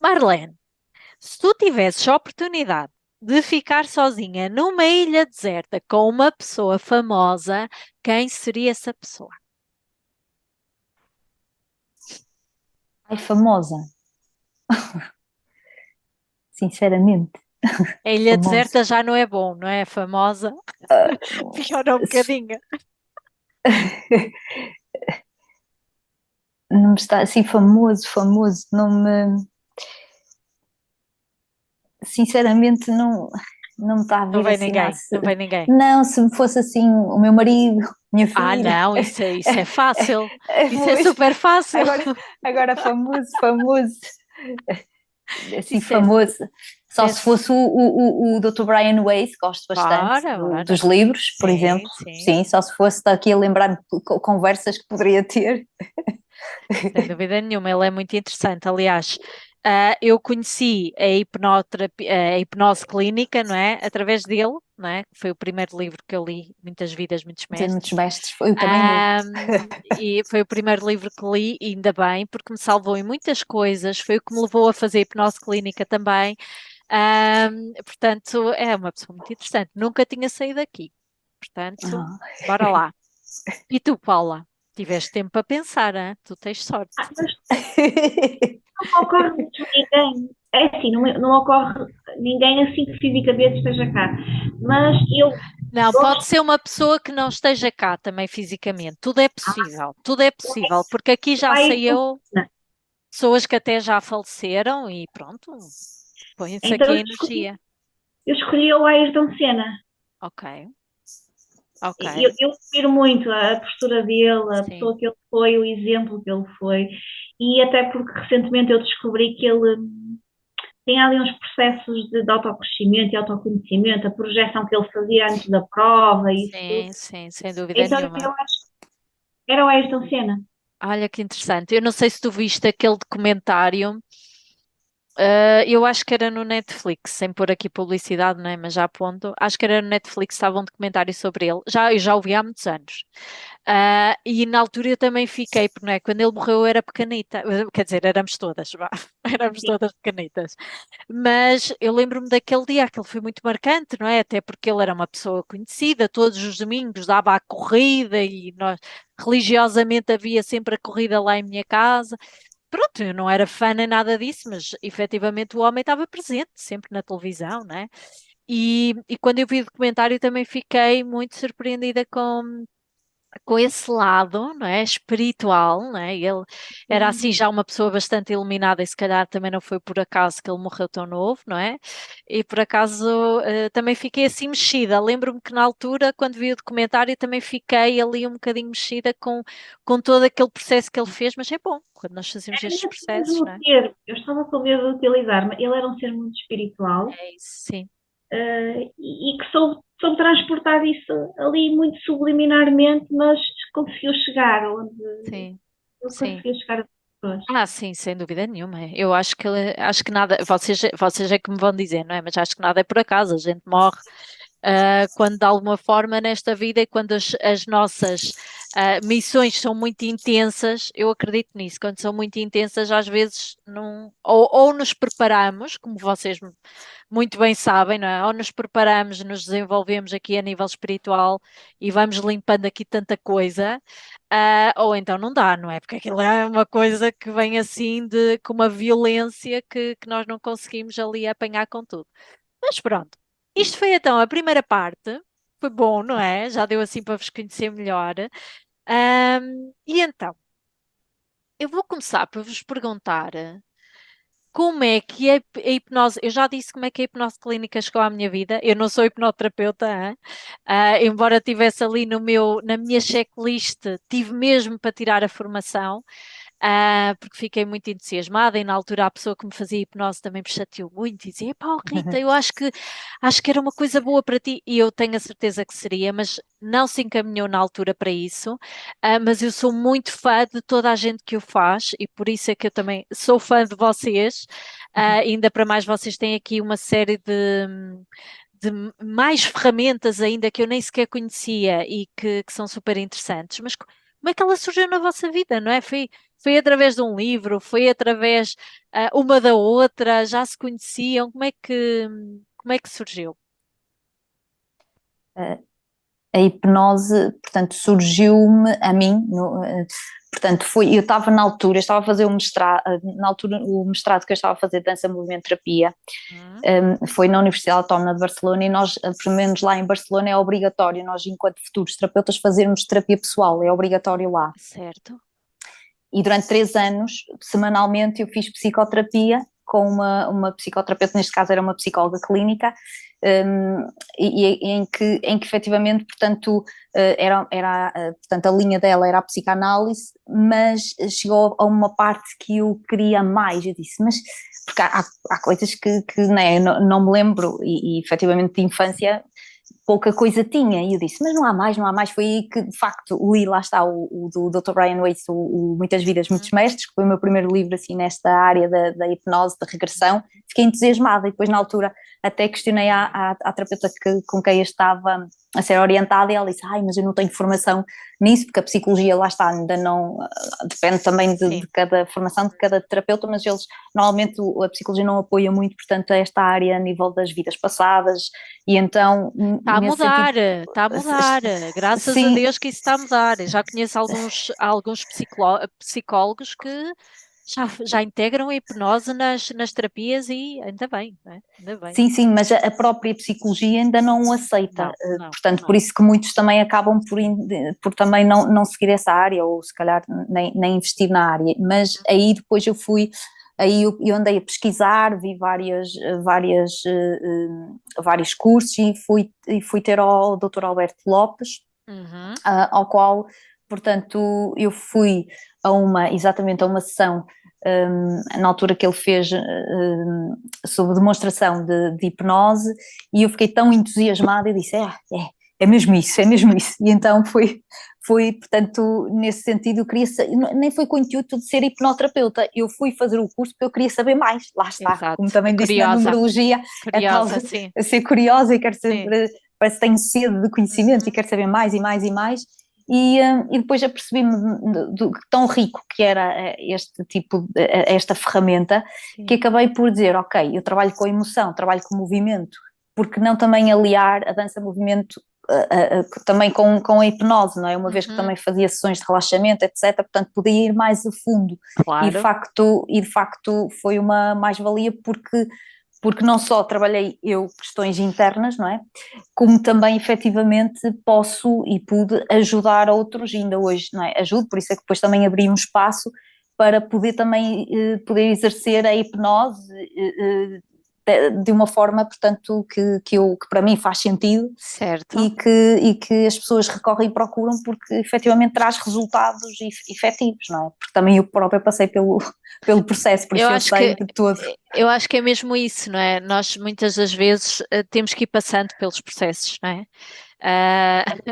[SPEAKER 2] Marlene, se tu tivesses a oportunidade de ficar sozinha numa ilha deserta com uma pessoa famosa, quem seria essa pessoa?
[SPEAKER 4] Ai, famosa, sinceramente,
[SPEAKER 2] A ilha
[SPEAKER 4] famosa.
[SPEAKER 2] deserta já não é bom, não é? Famosa, piora um bocadinho.
[SPEAKER 4] Não me está assim famoso, não me, sinceramente não me está a
[SPEAKER 2] Não
[SPEAKER 4] vir
[SPEAKER 2] vem
[SPEAKER 4] assim nada.
[SPEAKER 2] ninguém, não vem ninguém.
[SPEAKER 4] Não, se me fosse assim o meu marido, minha
[SPEAKER 2] Ah,
[SPEAKER 4] família.
[SPEAKER 2] não, isso é fácil. Isso é
[SPEAKER 4] Pois,
[SPEAKER 2] super fácil.
[SPEAKER 4] agora famoso, assim
[SPEAKER 2] Isso é,
[SPEAKER 4] famoso. Só
[SPEAKER 2] é
[SPEAKER 4] se fosse o Dr. Brian Weiss, gosto bastante
[SPEAKER 2] bora, bora.
[SPEAKER 4] dos livros, por
[SPEAKER 2] Sim,
[SPEAKER 4] exemplo.
[SPEAKER 2] sim,
[SPEAKER 4] Sim, só se fosse daqui a lembrar-me de conversas que poderia ter.
[SPEAKER 2] sem dúvida nenhuma. Ele é muito interessante. Aliás, eu conheci a hipnose clínica, não é? Através dele, não é? Foi o primeiro livro que eu li, Muitas Vidas, Muitos
[SPEAKER 4] Tem muitos
[SPEAKER 2] Mestres.
[SPEAKER 4] mestres, eu também li.
[SPEAKER 2] E foi o primeiro livro que li, e ainda bem, porque me salvou em muitas coisas, foi o que me levou a fazer hipnose clínica também. Portanto, é uma pessoa muito interessante. Nunca tinha saído daqui. Portanto,
[SPEAKER 4] Ah.
[SPEAKER 2] bora lá. E tu, Paula? Tiveste tempo para pensar, hein? Tu tens sorte.
[SPEAKER 3] Mas não ocorre muito ninguém. É assim, não ocorre ninguém assim que fisicamente esteja cá. Mas eu
[SPEAKER 2] Não, pode
[SPEAKER 3] gosto.
[SPEAKER 2] ser uma pessoa que não esteja cá também fisicamente. Tudo é possível, porque aqui já
[SPEAKER 3] Ai,
[SPEAKER 2] saiu pessoas que até já faleceram e pronto, põe-se
[SPEAKER 3] então
[SPEAKER 2] aqui a energia.
[SPEAKER 3] eu escolhi o Ayrton Senna.
[SPEAKER 2] Ok, ok,
[SPEAKER 3] Eu admiro muito a postura dele, a
[SPEAKER 2] sim,
[SPEAKER 3] pessoa que ele foi, o exemplo que ele foi, e até porque recentemente eu descobri que ele tem ali uns processos de autocrescimento e autoconhecimento, a projeção que ele fazia antes da prova e isso tudo.
[SPEAKER 2] sim, sim, sem dúvida
[SPEAKER 3] Então
[SPEAKER 2] nenhuma.
[SPEAKER 3] eu acho que era o Ayrton Senna.
[SPEAKER 2] Olha que interessante. Eu não sei se tu viste aquele documentário. Eu acho que era no Netflix, sem pôr aqui publicidade, né? Mas já aponto. Acho que era no Netflix, estava um documentário sobre ele. Eu já o vi há muitos anos. E na altura eu também fiquei, porque não é? Quando ele morreu eu era pequenita. Quer dizer, éramos todas, vá. Éramos
[SPEAKER 3] Sim.
[SPEAKER 2] todas pequenitas. Mas eu lembro-me daquele dia, aquele foi muito marcante, não é? Até porque ele era uma pessoa conhecida, todos os domingos dava a corrida e nós religiosamente havia sempre a corrida lá em minha casa. Pronto, eu não era fã nem nada disso, mas efetivamente o homem estava presente sempre na televisão, né? E quando eu vi o documentário também fiquei muito surpreendida com esse lado, não é? Espiritual, não é? Ele era assim já uma pessoa bastante iluminada e se calhar também não foi por acaso que ele morreu tão novo, não é? E por acaso também fiquei assim mexida. Lembro-me que na altura, quando vi o documentário, também fiquei ali um bocadinho mexida com todo aquele processo que ele fez, mas é bom quando nós fazemos
[SPEAKER 3] Era
[SPEAKER 2] estes
[SPEAKER 3] nesse
[SPEAKER 2] processos, não
[SPEAKER 3] mesmo
[SPEAKER 2] é?
[SPEAKER 3] termo, eu estava com medo de utilizar, mas ele era um ser muito espiritual,
[SPEAKER 2] É isso, sim,
[SPEAKER 3] e que soube transportar isso ali muito subliminarmente, mas conseguiu chegar onde
[SPEAKER 2] sim,
[SPEAKER 3] ele
[SPEAKER 2] sim.
[SPEAKER 3] conseguiu chegar a pessoas.
[SPEAKER 2] Ah, sim, sem dúvida nenhuma. Eu acho que nada, vocês é que me vão dizer, não é? Mas acho que nada é por acaso. A gente morre quando de alguma forma nesta vida e quando as nossas missões são muito intensas, eu acredito nisso. Quando são muito intensas, às vezes não, ou nos preparamos, como vocês muito bem sabem, não é? Ou nos preparamos, nos desenvolvemos aqui a nível espiritual e vamos limpando aqui tanta coisa. Ou então não dá, não é? Porque aquilo é uma coisa que vem assim com uma violência que nós não conseguimos ali apanhar com tudo. Mas pronto, isto foi então a primeira parte. Foi bom, não é? Já deu assim para vos conhecer melhor. E então, eu vou começar por vos perguntar como é que a hipnose. Eu já disse como é que a hipnose clínica chegou à minha vida. Eu não sou hipnoterapeuta, hein? Embora estivesse ali na minha checklist, tive mesmo para tirar a formação. Porque fiquei muito entusiasmada e na altura a pessoa que me fazia hipnose também me chateou muito e dizia, pá, Rita, eu acho que era uma coisa boa para ti e eu tenho a certeza que seria, mas não se encaminhou na altura para isso. Mas eu sou muito fã de toda a gente que o faz e por isso é que eu também sou fã de vocês. Ainda para mais vocês têm aqui uma série de mais ferramentas ainda que eu nem sequer conhecia e que são super interessantes. Mas como é que ela surgiu na vossa vida, não é? Foi através de um livro, foi através uma da outra, já se conheciam, como é que surgiu?
[SPEAKER 4] A hipnose, portanto, surgiu-me a mim, portanto, eu estava na altura, eu estava a fazer na altura o mestrado que eu estava a fazer de dança movimento terapia,
[SPEAKER 2] Hum,
[SPEAKER 4] foi na Universidade Autónoma de Barcelona e nós, pelo menos lá em Barcelona é obrigatório, nós enquanto futuros terapeutas fazermos terapia pessoal, é obrigatório lá.
[SPEAKER 2] certo.
[SPEAKER 4] E durante 3 anos, semanalmente, eu fiz psicoterapia com uma psicoterapeuta, neste caso era uma psicóloga clínica, em que efetivamente, portanto, portanto, a linha dela era a psicanálise, mas chegou a uma parte que eu queria mais. Eu disse, mas porque há coisas que né, não me lembro, e efetivamente de infância pouca coisa tinha, e eu disse, mas não há mais, foi aí que de facto li, lá está, o do Dr. Brian Weiss, o Muitas Vidas, Muitos Mestres, que foi o meu primeiro livro assim nesta área da hipnose, da regressão, fiquei entusiasmada, e depois na altura até questionei à terapeuta com quem eu estava a ser orientada, e ela disse, mas eu não tenho formação nisso, porque a psicologia, lá está, ainda não, depende também de cada formação, de cada terapeuta, mas eles, normalmente a psicologia não apoia muito, portanto, esta área a nível das vidas passadas, e então,
[SPEAKER 2] Está a
[SPEAKER 4] nesse
[SPEAKER 2] mudar,
[SPEAKER 4] sentido,
[SPEAKER 2] está a mudar, graças a
[SPEAKER 4] sim,
[SPEAKER 2] Deus que isso está a mudar. Eu já conheço alguns psicólogos que já integram a hipnose nas terapias e ainda bem, não é? Ainda bem.
[SPEAKER 4] sim, mas a própria psicologia ainda não o aceita, portanto, por isso que muitos também acabam por também não seguir essa área, ou se calhar nem investir na área, mas aí depois aí eu andei a pesquisar, vi vários cursos, e fui ter ao Dr. Alberto Lopes, ao qual, portanto, eu fui exatamente a uma sessão, na altura que ele fez sobre demonstração de hipnose, e eu fiquei tão entusiasmada e disse, é mesmo isso, e então portanto, nesse sentido, eu queria nem foi com o intuito de ser hipnoterapeuta, eu fui fazer o curso porque eu queria saber mais, lá está,
[SPEAKER 2] Exato.
[SPEAKER 4] como também disse na numerologia,
[SPEAKER 2] sim.
[SPEAKER 4] a ser curiosa, e quero sempre, parece que tenho sede de conhecimento, e quero saber mais e mais e mais, e depois apercebi-me do tão rico que era esta ferramenta, que acabei por dizer, ok, eu trabalho com emoção, trabalho com movimento, porque não também aliar a dança-movimento também com a hipnose, não é? Uma vez que também fazia sessões de relaxamento, etc., portanto podia ir mais a fundo,
[SPEAKER 2] claro.
[SPEAKER 4] E de facto foi uma mais-valia, porque não só trabalhei eu questões internas, não é? Como também efetivamente posso e pude ajudar outros, ainda hoje, não é? Ajudo, por isso é que depois também abri um espaço para poder também poder exercer a hipnose de uma forma, portanto, que para mim faz sentido,
[SPEAKER 2] certo.
[SPEAKER 4] E que as pessoas recorrem e procuram, porque efetivamente traz resultados efetivos, não é? Porque também eu própria passei pelo processo, por isso eu sei de todo.
[SPEAKER 2] Eu acho que é mesmo isso, não é? Nós muitas das vezes temos que ir passando pelos processos, não é?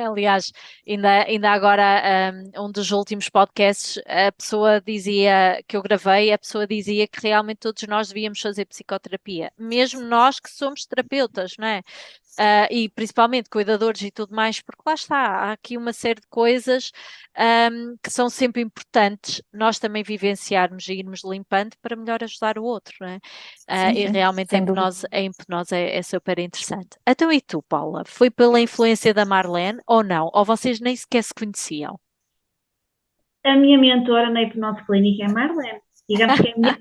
[SPEAKER 2] Aliás, ainda agora, um dos últimos podcasts, a pessoa dizia, que eu gravei, a pessoa dizia que realmente todos nós devíamos fazer psicoterapia, mesmo nós que somos terapeutas, não é? E principalmente cuidadores e tudo mais, porque lá está, há aqui uma série de coisas que são sempre importantes nós também vivenciarmos e irmos limpando para melhor ajudar o outro, não é? E realmente a hipnose é super interessante. Então, e tu, Paula? Foi pela influência da Marlene ou não? Ou vocês nem sequer se conheciam?
[SPEAKER 3] A minha mentora na hipnose clínica é a Marlene. Digamos que é a minha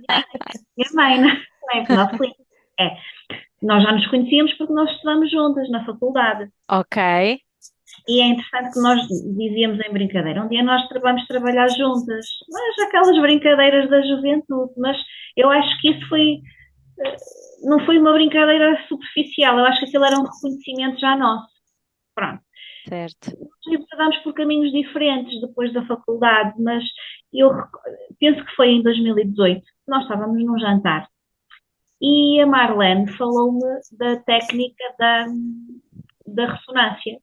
[SPEAKER 3] mãe na hipnose clínica. Nós já nos conhecíamos porque nós estudamos juntas na faculdade.
[SPEAKER 2] Ok.
[SPEAKER 3] E é interessante que nós dizíamos em brincadeira, um dia nós vamos trabalhar juntas, mas aquelas brincadeiras da juventude, mas eu acho que isso não foi uma brincadeira superficial, eu acho que aquilo era um reconhecimento já nosso. Pronto.
[SPEAKER 2] Certo.
[SPEAKER 3] Nós entramos por caminhos diferentes depois da faculdade, mas eu penso que foi em 2018, nós estávamos num jantar, e a Marlene falou-me da técnica da ressonância.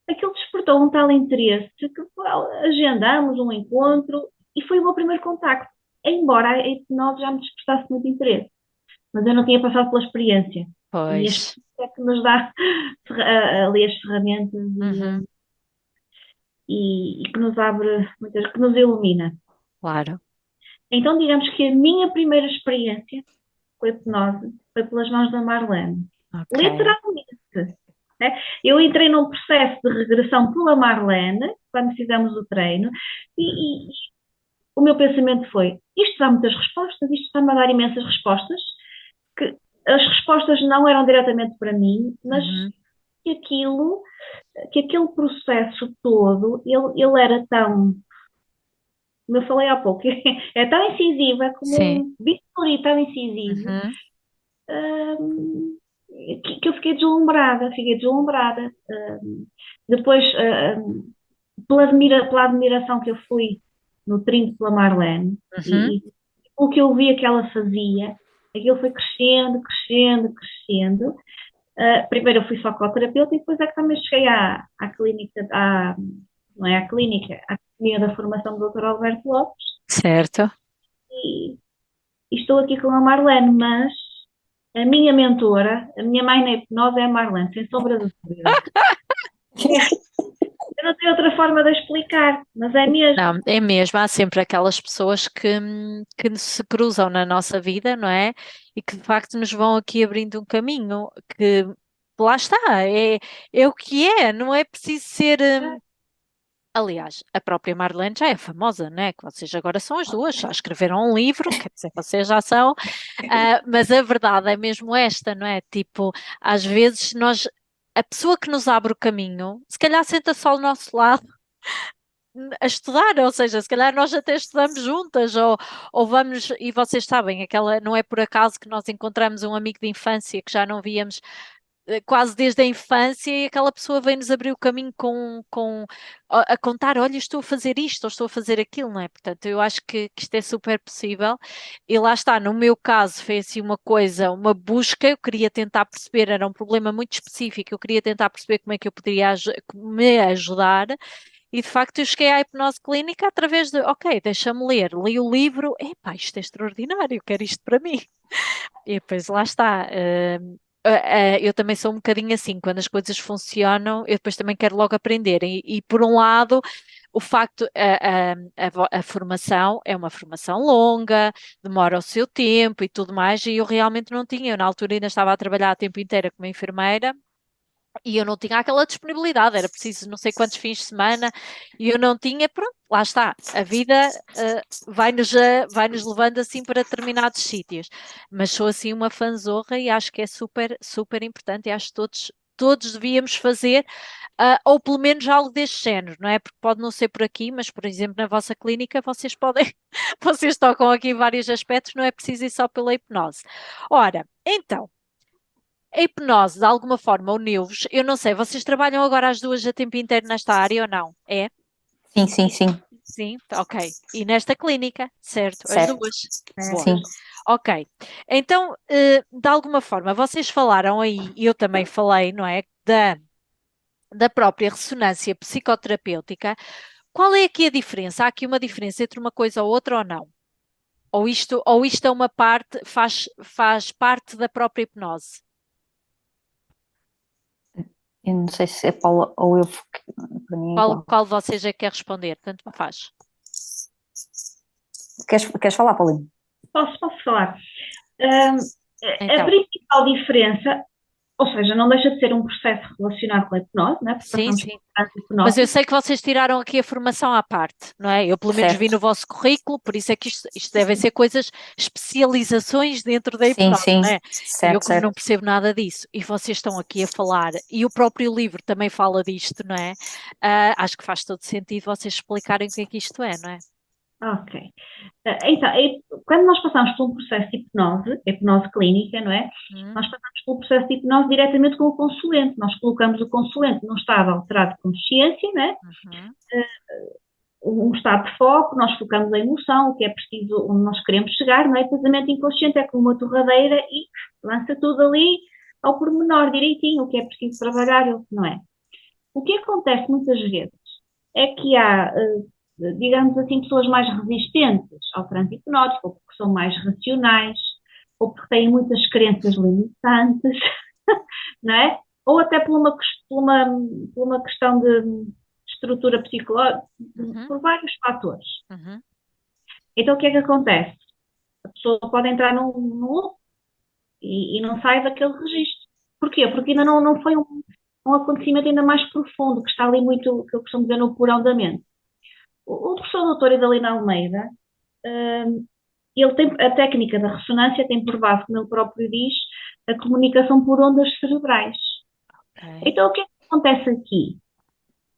[SPEAKER 3] Aquilo despertou um tal interesse que agendamos um encontro e foi o meu primeiro contacto, embora a hipnose já me despertasse muito interesse, mas eu não tinha passado pela experiência.
[SPEAKER 2] Pois.
[SPEAKER 3] E a experiência é que nos dá ali as ferramentas e que nos abre, que nos ilumina.
[SPEAKER 2] Claro.
[SPEAKER 3] Então, digamos que a minha primeira experiência com a hipnose foi pelas mãos da Marlene.
[SPEAKER 2] Okay.
[SPEAKER 3] Literalmente. Eu entrei num processo de regressão pela Marlene, quando fizemos o treino, e o meu pensamento foi, isto dá muitas respostas, isto está-me a dar imensas respostas, que as respostas não eram diretamente para mim, mas que aquele processo todo, ele era tão como eu falei há pouco, é tão incisiva como
[SPEAKER 2] Sim.
[SPEAKER 3] um bisturi tão incisivo,
[SPEAKER 2] Uhum.
[SPEAKER 3] hum, que eu fiquei deslumbrada, Depois, pela admiração que eu fui nutrindo pela Marlene
[SPEAKER 2] Uhum.
[SPEAKER 3] e o que eu via que ela fazia, aquilo foi crescendo, crescendo, crescendo. Primeiro eu fui só coterapeuta e depois é que também cheguei à clínica, não é à clínica, à academia da formação do Dr. Alberto Lopes
[SPEAKER 2] Certo.
[SPEAKER 3] e, e estou aqui com a Marlene, mas a minha mentora, a minha mãe na hipnose é a Marlene, sem sombra de dúvida. Eu não tenho outra forma de explicar, mas é mesmo.
[SPEAKER 2] Não, é mesmo, há sempre aquelas pessoas que se cruzam na nossa vida, não é? E que de facto nos vão aqui abrindo um caminho, que lá está, é o que é, não é preciso ser. Aliás, a própria Marlene já é famosa, não é? Que vocês agora são as duas, já escreveram um livro, quer dizer, vocês já são, mas a verdade é mesmo esta, não é? Tipo, às vezes a pessoa que nos abre o caminho, se calhar senta só ao nosso lado a estudar, ou seja, se calhar nós até estudamos juntas, ou vamos, e vocês sabem, aquela não é por acaso que nós encontramos um amigo de infância que já não víamos quase desde a infância e aquela pessoa vem-nos abrir o caminho a contar, olha, estou a fazer isto, ou estou a fazer aquilo, não é? Portanto, eu acho que isto é super possível e lá está, no meu caso foi assim uma coisa, uma busca, eu queria tentar perceber, era um problema muito específico, eu queria tentar perceber como é que eu poderia me ajudar e de facto eu cheguei à hipnose clínica através de, ok, deixa-me ler, li o livro, epá, isto é extraordinário, eu quero isto para mim. E depois lá está. Eu também sou um bocadinho assim, quando as coisas funcionam, eu depois também quero logo aprender. E por um lado, o facto, a formação é uma formação longa, demora o seu tempo e tudo mais, e eu realmente não tinha. Eu na altura ainda estava a trabalhar a tempo inteiro como enfermeira. E eu não tinha aquela disponibilidade, era preciso não sei quantos fins de semana, e eu não tinha, pronto, lá está, a vida vai-nos levando assim para determinados sítios, mas sou assim uma fanzorra e acho que é super, super importante, e acho que todos devíamos fazer, ou pelo menos algo deste género, não é? Porque pode não ser por aqui, mas por exemplo na vossa clínica vocês podem, vocês tocam aqui em vários aspectos, não é preciso ir só pela hipnose. Ora, então, a hipnose, de alguma forma, uniu-vos. Eu não sei, vocês trabalham agora as duas a tempo inteiro nesta área ou não? É?
[SPEAKER 4] Sim, sim, sim,
[SPEAKER 2] Sim, ok. E nesta clínica, certo? As
[SPEAKER 4] certo.
[SPEAKER 2] duas. Boa.
[SPEAKER 4] Sim.
[SPEAKER 2] Ok. Então, de alguma forma, vocês falaram aí, e eu também falei, não é? Da própria ressonância psicoterapêutica. Qual é aqui a diferença? Há aqui uma diferença entre uma coisa ou outra ou não? Ou isto é uma parte, faz parte da própria hipnose?
[SPEAKER 4] Eu não sei se é Paula ou eu, porque para mim é
[SPEAKER 2] Qual,
[SPEAKER 4] igual.
[SPEAKER 2] qual vocês é que quer responder? Tanto me faz.
[SPEAKER 4] Queres falar, Paulinho?
[SPEAKER 3] Posso falar. A
[SPEAKER 2] Então,
[SPEAKER 3] principal diferença, ou seja, não deixa de ser um processo relacionado com a hipnose, né? Porque
[SPEAKER 2] sim,
[SPEAKER 3] passamos
[SPEAKER 2] sim.
[SPEAKER 3] por um processo
[SPEAKER 2] Mas eu
[SPEAKER 3] hipnótico.
[SPEAKER 2] sei que vocês tiraram aqui a formação à parte, não é? Eu pelo menos vi
[SPEAKER 4] Certo.
[SPEAKER 2] no vosso currículo, por isso é que isto devem ser coisas, especializações dentro da
[SPEAKER 4] Sim,
[SPEAKER 2] hipnose,
[SPEAKER 4] sim,
[SPEAKER 2] não é? E eu
[SPEAKER 4] certo,
[SPEAKER 2] como não
[SPEAKER 4] certo.
[SPEAKER 2] percebo nada disso, e vocês estão aqui a falar, e o próprio livro também fala disto, não é? Acho que faz todo sentido vocês explicarem o que é que isto é, não é?
[SPEAKER 3] Ok. Então, quando nós passamos por um processo de hipnose clínica, não é?
[SPEAKER 2] Hum,
[SPEAKER 3] Nós passamos pelo processo de hipnose diretamente com o consulente. Nós colocamos o consulente num estado alterado de consciência, não é?
[SPEAKER 2] uhum,
[SPEAKER 3] Um estado de foco, nós focamos a emoção, o que é preciso, onde nós queremos chegar, não é? Depois a mente inconsciente é como uma torradeira e lança tudo ali ao pormenor, direitinho, o que é preciso trabalhar e o que não é. O que acontece muitas vezes é que há, digamos assim, pessoas mais resistentes ao transe hipnótico, ou porque são mais racionais, ou porque têm muitas crenças limitantes, não é? Ou até por uma questão de estrutura psicológica,
[SPEAKER 2] uhum,
[SPEAKER 3] por vários fatores.
[SPEAKER 2] uhum.
[SPEAKER 3] Então, o que é que acontece? A pessoa pode entrar num loop e não sai daquele registro. Porquê? Porque ainda não foi um acontecimento ainda mais profundo, que está ali muito, que eu costumo dizer, no porão da mente. O professor doutor Idalina Almeida, ele tem, a técnica da ressonância tem por base, como ele próprio diz, a comunicação por ondas cerebrais.
[SPEAKER 2] Ok.
[SPEAKER 3] Então, o que é que acontece aqui?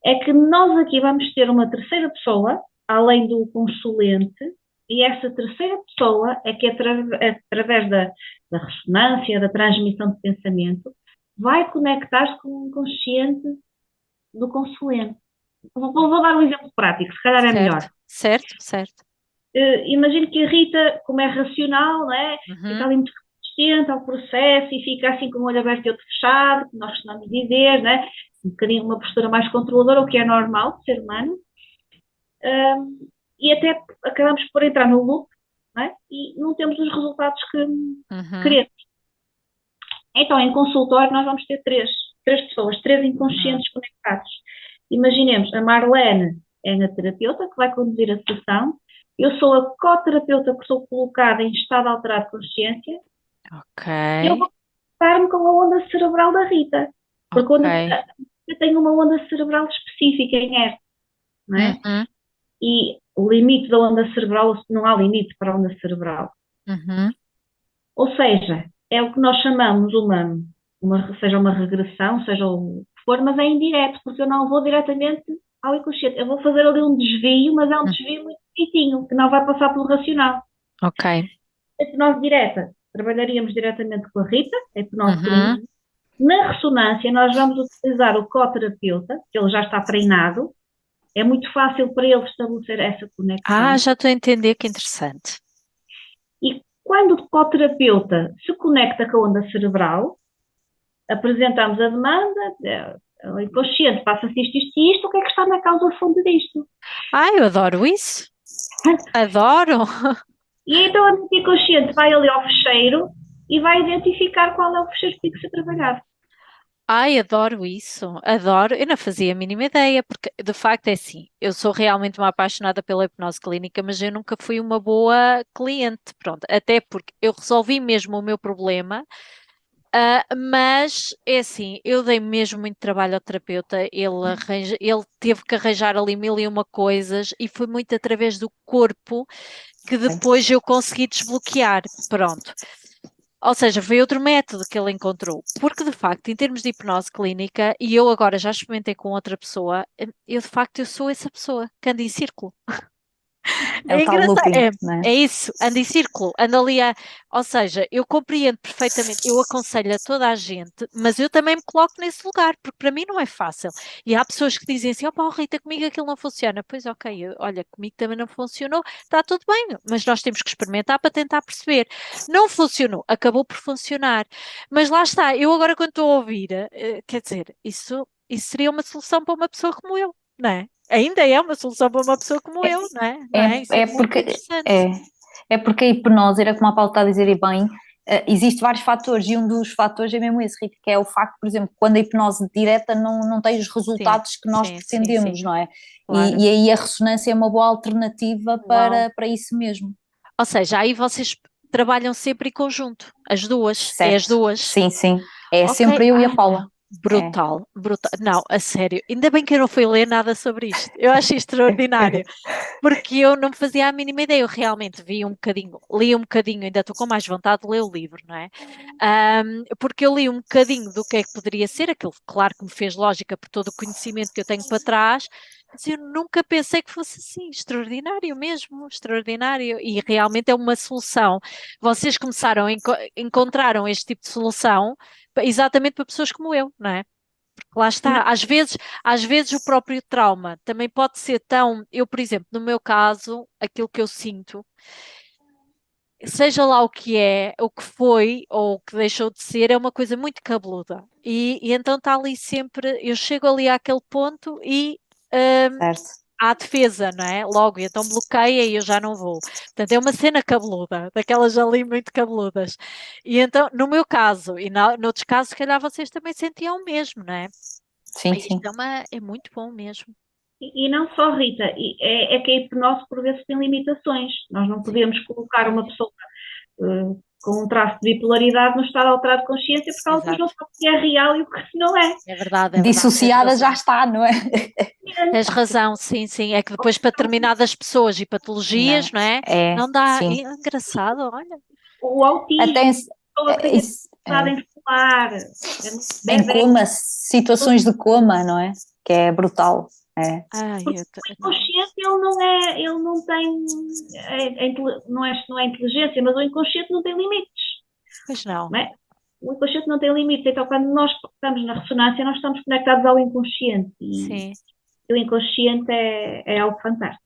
[SPEAKER 3] É que nós aqui vamos ter uma terceira pessoa além do consulente, e essa terceira pessoa é que, através da ressonância, da transmissão de pensamento, vai conectar-se com o inconsciente do consulente. Vou dar um exemplo prático, se calhar é melhor.
[SPEAKER 2] Certo.
[SPEAKER 3] Imagino que a Rita, como é racional, não é? Fica ali muito resistente ao processo e fica assim com o olho aberto e outro fechado, que nós costumamos dizer, não é? Um bocadinho uma postura mais controladora, o que é normal do ser humano. E até acabamos por entrar no loop, não é? E não temos os resultados que queremos. Então, em consultório, nós vamos ter três pessoas, três inconscientes conectados. Imaginemos, a Marlene é a terapeuta que vai conduzir a sessão, eu sou a coterapeuta que sou colocada em estado alterado de consciência, e eu vou conectar-me com a onda cerebral da Rita, porque eu tenho uma onda cerebral específica em R, não é? E o limite da onda cerebral, não há limite para a onda cerebral. Ou seja, é o que nós chamamos seja uma regressão, seja o que for, mas é indireto, porque eu não vou diretamente ao inconsciente. Eu vou fazer ali um desvio, mas é um desvio muito pequenininho, que não vai passar pelo racional. A hipnose direta, trabalharíamos diretamente com a Rita, a hipnose clínica. Na ressonância, nós vamos utilizar o coterapeuta, que ele já está treinado. É muito fácil para ele estabelecer essa conexão.
[SPEAKER 2] Já estou a entender, que interessante.
[SPEAKER 3] E quando o coterapeuta se conecta com a onda cerebral, apresentamos a demanda, o inconsciente passa-se isto e isto, o que é que está na causa-fonte disto?
[SPEAKER 2] Eu adoro isso. Adoro.
[SPEAKER 3] E então a mente inconsciente vai ali ao fecheiro e vai identificar qual é o fecheiro que tem que ser trabalhado.
[SPEAKER 2] Adoro isso, adoro. Eu não fazia a mínima ideia, porque de facto é assim, eu sou realmente uma apaixonada pela hipnose clínica, mas eu nunca fui uma boa cliente, pronto, até porque eu resolvi mesmo o meu problema, mas é assim, eu dei mesmo muito trabalho ao terapeuta, ele teve que arranjar ali mil e uma coisas e foi muito através do corpo que depois eu consegui desbloquear, pronto. Ou seja, foi outro método que ele encontrou. Porque, de facto, em termos de hipnose clínica, e eu agora já experimentei com outra pessoa, eu sou essa pessoa que anda em círculo.
[SPEAKER 4] É o tal
[SPEAKER 2] engraçado.
[SPEAKER 4] looping, não é?
[SPEAKER 2] É isso, anda em círculo, anda ali ou seja, eu compreendo perfeitamente, eu aconselho a toda a gente, mas eu também me coloco nesse lugar, porque para mim não é fácil. E há pessoas que dizem assim, Rita, comigo aquilo não funciona. Pois ok, olha, comigo também não funcionou, está tudo bem, mas nós temos que experimentar para tentar perceber. Não funcionou, acabou por funcionar. Mas lá está, eu agora quando estou a ouvir, quer dizer, isso seria uma solução para uma pessoa como eu, não é? Ainda é uma solução para uma pessoa como eu, não é? Não é? Isso é muito interessante.
[SPEAKER 4] É porque a hipnose, era como a Paula está a dizer e bem, existem vários fatores e um dos fatores é mesmo esse, Rita, que é o facto, por exemplo, quando a hipnose direta não tem os resultados que nós pretendemos, não é?
[SPEAKER 2] Claro.
[SPEAKER 4] E aí a ressonância é uma boa alternativa para isso mesmo.
[SPEAKER 2] Ou seja, aí vocês trabalham sempre em conjunto, as duas,
[SPEAKER 4] certo.
[SPEAKER 2] as duas.
[SPEAKER 4] Sim, é sempre eu e a Paula.
[SPEAKER 2] Brutal. Não, a sério, ainda bem que eu não fui ler nada sobre isto, eu acho extraordinário, porque eu não fazia a mínima ideia, eu realmente li um bocadinho, ainda estou com mais vontade de ler o livro, não é? Porque eu li um bocadinho do que é que poderia ser, aquilo claro que me fez lógica por todo o conhecimento que eu tenho para trás, mas eu nunca pensei que fosse assim, extraordinário mesmo, extraordinário, e realmente é uma solução. Vocês encontraram este tipo de solução exatamente para pessoas como eu, não é? Porque lá está, às vezes o próprio trauma também pode ser eu, por exemplo, no meu caso, aquilo que eu sinto, seja lá o que é, o que foi ou o que deixou de ser, é uma coisa muito cabeluda. E então está ali sempre, eu chego ali àquele ponto e há defesa, não é? Logo, e então bloqueia e eu já não vou. Portanto, é uma cena cabeluda, daquelas ali muito cabeludas. E então, no meu caso, e noutros casos, se calhar vocês também sentiam o mesmo, não é?
[SPEAKER 4] Sim.
[SPEAKER 2] Isto é muito bom mesmo.
[SPEAKER 3] E não só, Rita, é que a hipnose por vezes tem limitações. Nós não podemos colocar uma pessoa com um traço de bipolaridade no estado alterado de consciência, porque ela depois não sabe o que é real e o que não é.
[SPEAKER 2] É verdade.
[SPEAKER 4] Dissociada já está, não é?
[SPEAKER 2] Tens razão, sim. É que depois para determinadas pessoas e patologias, não é? Não dá. É engraçado, olha.
[SPEAKER 3] O autismo, em falar.
[SPEAKER 4] Em coma, situações de coma, não é? Que é brutal. É.
[SPEAKER 2] Ai,
[SPEAKER 3] Porque
[SPEAKER 2] eu
[SPEAKER 3] o inconsciente, ele não tem, não é inteligência, mas o inconsciente não tem limites,
[SPEAKER 2] pois não.
[SPEAKER 3] não é? O inconsciente não tem limites, então quando nós estamos na ressonância, nós estamos conectados ao inconsciente e
[SPEAKER 2] Sim.
[SPEAKER 3] o inconsciente é algo fantástico.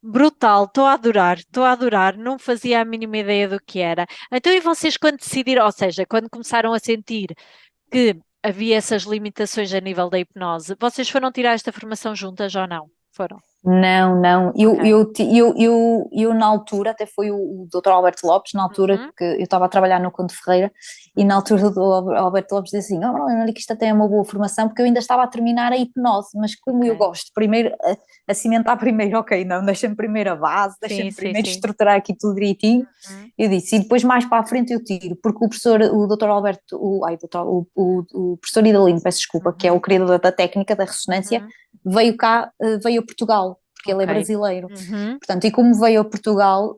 [SPEAKER 2] Brutal, estou a adorar, não fazia a mínima ideia do que era. Então, e vocês quando decidiram, ou seja, quando começaram a sentir que havia essas limitações a nível da hipnose, vocês foram tirar esta formação juntas ou não? Foram?
[SPEAKER 4] Não, não.
[SPEAKER 2] Ok.
[SPEAKER 4] Eu na altura, até foi o Dr. Alberto Lopes, na altura
[SPEAKER 2] Uhum.
[SPEAKER 4] que eu estava a trabalhar no Conde Ferreira, e na altura o Alberto Lopes disse assim: oh, Helena, que isto até é uma boa formação, porque eu ainda estava a terminar a hipnose, mas como eu
[SPEAKER 2] Ok.
[SPEAKER 4] gosto primeiro, a cimentar primeiro, ok, não, deixa-me primeiro a base,
[SPEAKER 2] Sim,
[SPEAKER 4] deixa-me
[SPEAKER 2] sim,
[SPEAKER 4] primeiro
[SPEAKER 2] sim.
[SPEAKER 4] estruturar aqui tudo direitinho.
[SPEAKER 2] Uhum.
[SPEAKER 4] Eu disse, e depois mais para a frente eu tiro, porque o professor, o Dr. Alberto, o professor Idalino, peço desculpa, que é o
[SPEAKER 2] Uhum.
[SPEAKER 4] criador da técnica da ressonância,
[SPEAKER 2] Uhum.
[SPEAKER 4] veio cá, veio a Portugal, porque ele é
[SPEAKER 2] Ok.
[SPEAKER 4] brasileiro.
[SPEAKER 2] Uhum.
[SPEAKER 4] Portanto, e como veio a Portugal,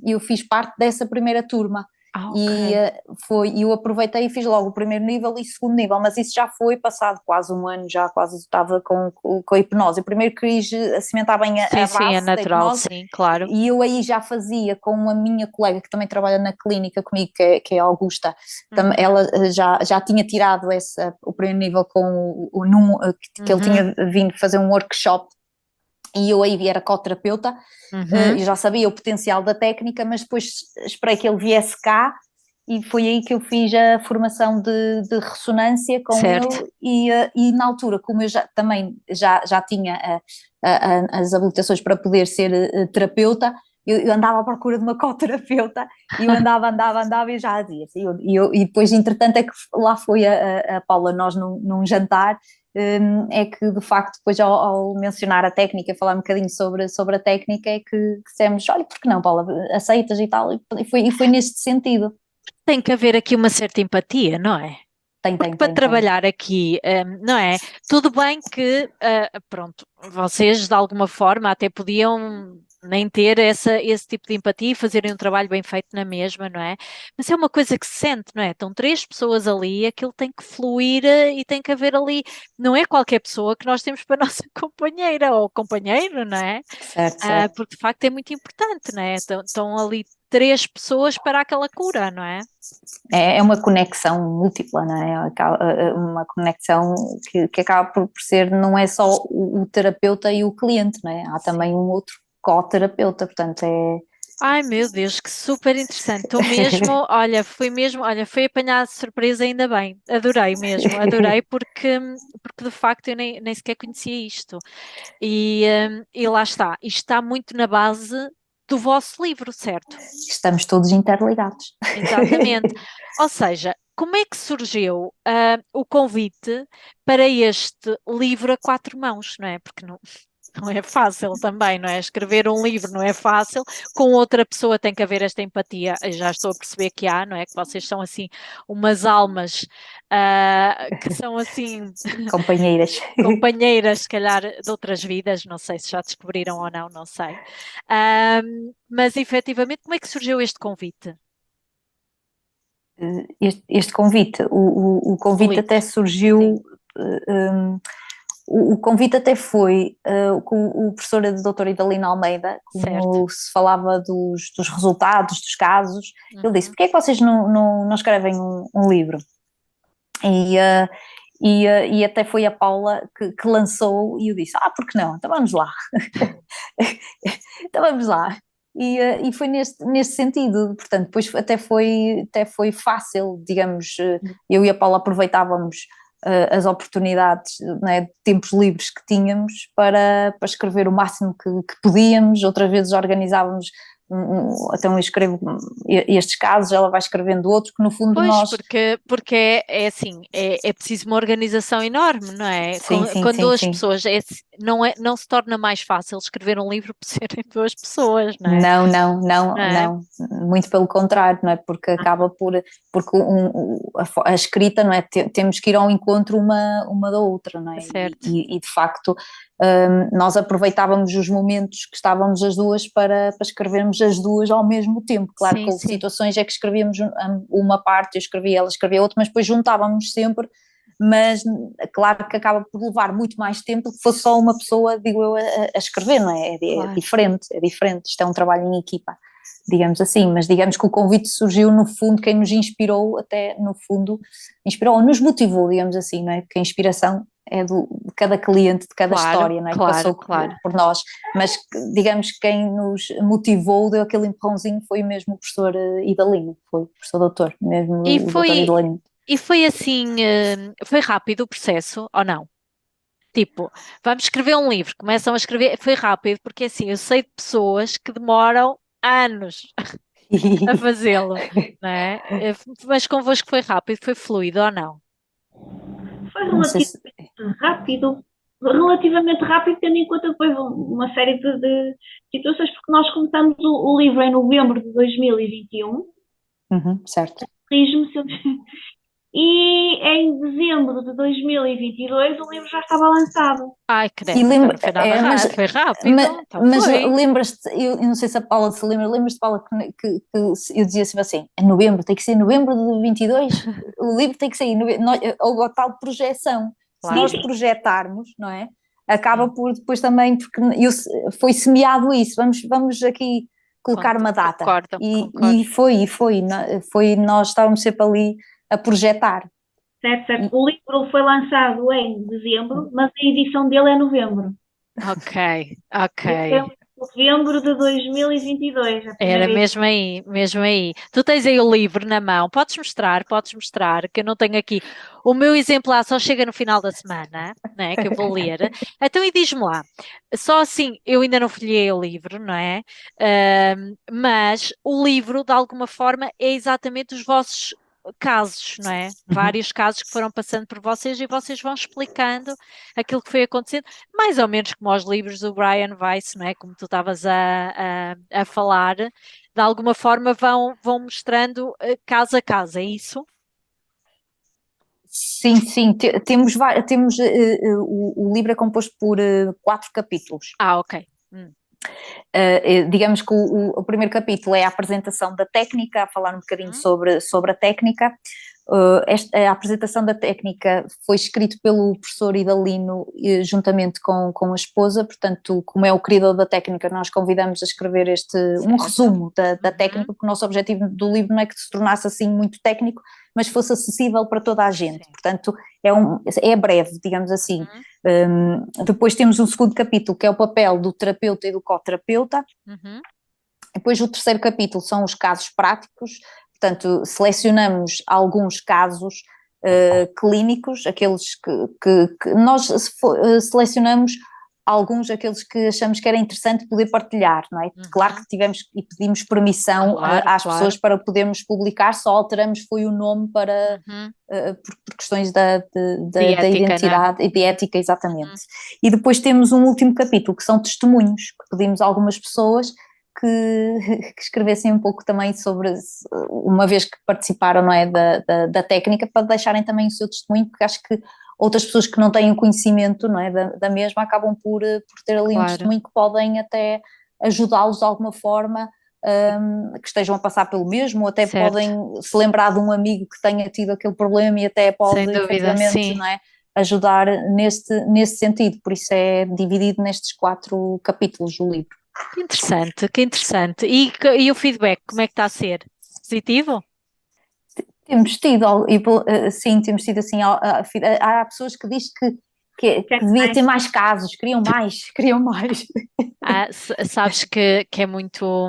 [SPEAKER 4] eu fiz parte dessa primeira turma.
[SPEAKER 2] Ok.
[SPEAKER 4] E eu aproveitei e fiz logo o primeiro nível e o segundo nível, mas isso já foi passado quase um ano, já quase estava com a hipnose. Eu primeiro quis cimentar bem
[SPEAKER 2] Sim,
[SPEAKER 4] a
[SPEAKER 2] sim, é
[SPEAKER 4] base da
[SPEAKER 2] natural,
[SPEAKER 4] hipnose,
[SPEAKER 2] sim, claro.
[SPEAKER 4] e eu aí já fazia com a minha colega que também trabalha na clínica comigo, que é a Augusta.
[SPEAKER 2] Uhum.
[SPEAKER 4] Ela já tinha tirado o primeiro nível que ele
[SPEAKER 2] Uhum.
[SPEAKER 4] tinha vindo fazer um workshop, e eu aí era co-terapeuta.
[SPEAKER 2] Uhum.
[SPEAKER 4] Eu já sabia o potencial da técnica, mas depois esperei que ele viesse cá, e foi aí que eu fiz a formação de ressonância com
[SPEAKER 2] Certo.
[SPEAKER 4] ele, e na altura, como eu também já tinha as habilitações para poder ser terapeuta, eu andava à procura de uma co-terapeuta, e eu andava e já dizia assim, e depois entretanto é que lá foi a Paula, nós num jantar, é que de facto depois ao mencionar a técnica, falar um bocadinho sobre a técnica, é que dissemos, olha, por que não, Paula, aceitas e tal, e foi neste sentido.
[SPEAKER 2] Tem que haver aqui uma certa empatia, não é?
[SPEAKER 4] Tem,
[SPEAKER 2] Porque
[SPEAKER 4] tem,
[SPEAKER 2] para
[SPEAKER 4] tem, tem.
[SPEAKER 2] trabalhar aqui, não é? Tudo bem que, pronto, vocês de alguma forma até podiam nem ter esse tipo de empatia e fazerem um trabalho bem feito na mesma, não é? Mas é uma coisa que se sente, não é? Estão três pessoas ali, aquilo tem que fluir e tem que haver ali, não é qualquer pessoa que nós temos para a nossa companheira ou companheiro, não é?
[SPEAKER 4] Certo, certo.
[SPEAKER 2] Porque de facto é muito importante, não é? Estão ali três pessoas para aquela cura, não é?
[SPEAKER 4] É uma conexão múltipla, não é? Uma conexão que acaba por ser, não é só o terapeuta e o cliente, não é? Há também
[SPEAKER 2] Sim.
[SPEAKER 4] um outro co-terapeuta, portanto é.
[SPEAKER 2] Ai meu Deus, que super interessante. Estou mesmo, olha, foi apanhada de surpresa, ainda bem. Adorei mesmo, adorei porque de facto eu nem sequer conhecia isto. E lá está, isto está muito na base do vosso livro, certo?
[SPEAKER 4] Estamos todos interligados.
[SPEAKER 2] Exatamente. Ou seja, como é que surgiu o convite para este livro a quatro mãos, não é? Porque não é fácil também, não é? Escrever um livro não é fácil, com outra pessoa tem que haver esta empatia. Eu já estou a perceber que há, não é? Que vocês são assim umas almas que são assim
[SPEAKER 4] Companheiras.
[SPEAKER 2] companheiras, se calhar, de outras vidas, não sei se já descobriram ou não, não sei. Mas efetivamente, como é que surgiu este convite?
[SPEAKER 4] Este convite, o
[SPEAKER 2] O
[SPEAKER 4] convite
[SPEAKER 2] livro,
[SPEAKER 4] até
[SPEAKER 2] sim,
[SPEAKER 4] surgiu, o convite até foi com o professor Dr. Idalino Almeida,
[SPEAKER 2] certo.
[SPEAKER 4] como se falava dos resultados, dos casos. Ele disse,
[SPEAKER 2] Uhum.
[SPEAKER 4] porque é que vocês não escrevem um livro? E, e até foi a Paula que lançou, e eu disse, por que não? Então vamos lá. Então vamos lá. E foi neste sentido, portanto, depois até foi fácil, digamos, eu e a Paula aproveitávamos as oportunidades, né, de tempos livres que tínhamos para escrever o máximo que podíamos. Outras vezes organizávamos, então eu escrevo estes casos, ela vai escrevendo outros, que no fundo
[SPEAKER 2] Pois,
[SPEAKER 4] nós.
[SPEAKER 2] porque é assim, é preciso uma organização enorme, não é?
[SPEAKER 4] Sim, sim,
[SPEAKER 2] Quando
[SPEAKER 4] sim,
[SPEAKER 2] duas
[SPEAKER 4] sim.
[SPEAKER 2] pessoas, não se torna mais fácil escrever um livro por serem duas pessoas, não é?
[SPEAKER 4] Não, não, não,
[SPEAKER 2] Não é?
[SPEAKER 4] não, muito pelo contrário, não é? Porque acaba porque a escrita, não é? Temos que ir ao encontro uma da outra, não é?
[SPEAKER 2] Certo.
[SPEAKER 4] E, de facto, nós aproveitávamos os momentos que estávamos as duas para escrevermos as duas ao mesmo tempo. Claro
[SPEAKER 2] Sim,
[SPEAKER 4] que houve
[SPEAKER 2] sim.
[SPEAKER 4] situações é que escrevíamos uma parte, eu escrevia, ela escrevia outra, mas depois juntávamos sempre mas claro que acaba por levar muito mais tempo do que fosse só uma pessoa, digo eu, a escrever, não é?
[SPEAKER 2] Claro.
[SPEAKER 4] É diferente, isto é um trabalho em equipa, digamos assim, mas digamos que o convite surgiu no fundo, quem nos inspirou até no fundo, inspirou ou nos motivou, digamos assim, não é? Porque a inspiração é de cada cliente, de cada
[SPEAKER 2] Claro,
[SPEAKER 4] história, não é? Que
[SPEAKER 2] claro,
[SPEAKER 4] passou
[SPEAKER 2] claro.
[SPEAKER 4] por nós, mas digamos que quem nos motivou, deu aquele empurrãozinho, foi mesmo o professor Idalino, foi o professor doutor, mesmo
[SPEAKER 2] E
[SPEAKER 4] o doutor
[SPEAKER 2] foi,
[SPEAKER 4] Idalino.
[SPEAKER 2] e foi assim, foi rápido o processo, ou não? Tipo, vamos escrever um livro, começam a escrever, foi rápido, porque assim, eu sei de pessoas que demoram anos a fazê-lo, não é? Mas convosco foi rápido, foi fluido ou não?
[SPEAKER 3] Foi
[SPEAKER 4] Não sei se...
[SPEAKER 3] rápido, relativamente rápido, tendo em conta depois uma série de situações, porque nós começamos o livro em novembro de 2021,
[SPEAKER 4] Uhum, certo.
[SPEAKER 3] corrijo-me se eu... E em dezembro de 2022 o livro já estava lançado.
[SPEAKER 2] Ai,
[SPEAKER 4] E
[SPEAKER 2] credo, então
[SPEAKER 4] lembra,
[SPEAKER 2] não foi nada
[SPEAKER 4] mas,
[SPEAKER 2] rápido, foi rápido, então
[SPEAKER 4] mas
[SPEAKER 2] foi.
[SPEAKER 4] lembras-te, eu não sei se a Paula se lembra, lembras-te, Paula, que eu dizia sempre assim, em novembro, tem que ser novembro de 22, o livro tem que sair, ou a tal projeção, se
[SPEAKER 2] Claro,
[SPEAKER 4] nós projetarmos, não é? Acaba
[SPEAKER 2] sim,
[SPEAKER 4] por depois também, porque foi semeado isso, vamos aqui colocar uma data,
[SPEAKER 2] concordo, concordo.
[SPEAKER 4] foi, nós estávamos sempre ali a projetar.
[SPEAKER 3] Certo, certo. O livro foi lançado em dezembro, mas a edição dele é novembro.
[SPEAKER 2] Ok,
[SPEAKER 3] Esse é
[SPEAKER 2] ok.
[SPEAKER 3] novembro de 2022, a
[SPEAKER 2] Era
[SPEAKER 3] primeira edição.
[SPEAKER 2] mesmo aí, mesmo aí. Tu tens aí o livro na mão, podes mostrar, que eu não tenho aqui. O meu exemplar só chega no final da semana, né, que eu vou ler. Então, e diz-me lá, só assim, eu ainda não folhei o livro, não é? Mas o livro, de alguma forma, é exatamente os vossos casos, não é? Vários casos que foram passando por vocês e vocês vão explicando aquilo que foi acontecendo, mais ou menos como os livros do Brian Weiss, não é? Como tu estavas a falar, de alguma forma vão mostrando caso a caso, é isso?
[SPEAKER 4] Sim, sim, temos o livro é composto por 4 capítulos.
[SPEAKER 2] Ah, ok.
[SPEAKER 4] Digamos que o primeiro capítulo é a apresentação da técnica, a falar um bocadinho
[SPEAKER 2] Hum,
[SPEAKER 4] sobre a técnica. A apresentação da técnica foi escrito pelo professor Idalino juntamente com a esposa, portanto, como é o criador da técnica, nós convidamos a escrever um
[SPEAKER 2] certo.
[SPEAKER 4] resumo da
[SPEAKER 2] Uhum,
[SPEAKER 4] técnica, porque o nosso objetivo do livro não é que se tornasse assim muito técnico, mas fosse acessível para toda a gente,
[SPEAKER 2] sim.
[SPEAKER 4] portanto é breve, digamos assim.
[SPEAKER 2] Uhum,
[SPEAKER 4] Depois temos um segundo capítulo que é o papel do terapeuta e do coterapeuta.
[SPEAKER 2] uhum,
[SPEAKER 4] Depois o terceiro capítulo são os casos práticos, portanto selecionamos alguns casos clínicos, aqueles que nós selecionamos alguns aqueles que achamos que era interessante poder partilhar, não é? Claro
[SPEAKER 2] uhum.
[SPEAKER 4] que tivemos e pedimos permissão
[SPEAKER 2] Claro,
[SPEAKER 4] às
[SPEAKER 2] claro.
[SPEAKER 4] pessoas para podermos publicar, só alteramos foi o nome para
[SPEAKER 2] Uhum.
[SPEAKER 4] por questões da
[SPEAKER 2] De ética, não é?
[SPEAKER 4] identidade e de ética,
[SPEAKER 2] Uhum.
[SPEAKER 4] exatamente. E depois temos um último capítulo que são testemunhos, que pedimos a algumas pessoas que, que escrevessem um pouco também sobre, uma vez que participaram, não é, da técnica, para deixarem também o seu testemunho, porque acho que outras pessoas que não têm o conhecimento, não é, da mesma acabam por ter ali um
[SPEAKER 2] Claro,
[SPEAKER 4] testemunho que podem até ajudá-los de alguma forma, que estejam a passar pelo mesmo, ou até
[SPEAKER 2] certo.
[SPEAKER 4] podem se lembrar de um amigo que tenha tido aquele problema e até
[SPEAKER 2] Sem
[SPEAKER 4] pode
[SPEAKER 2] dúvida,
[SPEAKER 4] efetivamente,
[SPEAKER 2] sim.
[SPEAKER 4] não é, ajudar nesse sentido, por isso é dividido nestes 4 capítulos do livro.
[SPEAKER 2] Que interessante, que interessante. E o feedback, como é que está a ser? Positivo?
[SPEAKER 4] Temos tido, sim, temos tido assim, há pessoas que dizem que
[SPEAKER 3] Quer
[SPEAKER 4] devia ter
[SPEAKER 3] mais?
[SPEAKER 4] mais casos, queriam mais, queriam mais.
[SPEAKER 2] Sabes que é muito.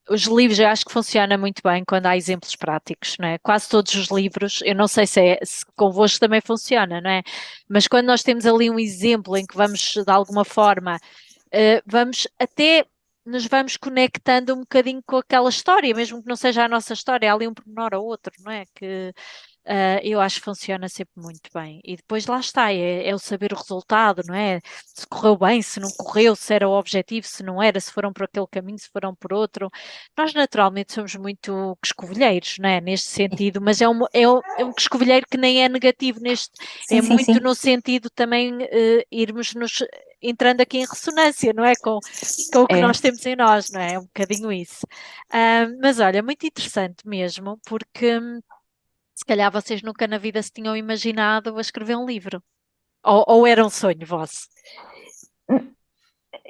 [SPEAKER 2] Os livros eu acho que funciona muito bem quando há exemplos práticos, não é? Quase todos os livros, eu não sei se convosco também funciona, não é? Mas quando nós temos ali um exemplo em que vamos, de alguma forma, vamos até nos vamos conectando um bocadinho com aquela história, mesmo que não seja a nossa história, há ali um pormenor ou outro, não é? Que eu acho que funciona sempre muito bem. E depois lá está, é o saber o resultado, não é? Se correu bem, se não correu, se era o objetivo, se não era, se foram por aquele caminho, se foram por outro. Nós naturalmente somos muito escovilheiros, não é? Neste sentido, mas é um escovilheiro que nem é negativo neste,
[SPEAKER 4] Sim,
[SPEAKER 2] é
[SPEAKER 4] sim,
[SPEAKER 2] muito
[SPEAKER 4] sim.
[SPEAKER 2] no sentido também irmos nos entrando aqui em ressonância, não é? Com o que
[SPEAKER 4] É.
[SPEAKER 2] nós temos em nós, não é? É um bocadinho isso. Mas olha, muito interessante mesmo, porque Se calhar vocês nunca na vida se tinham imaginado a escrever um livro. Ou era um sonho vosso?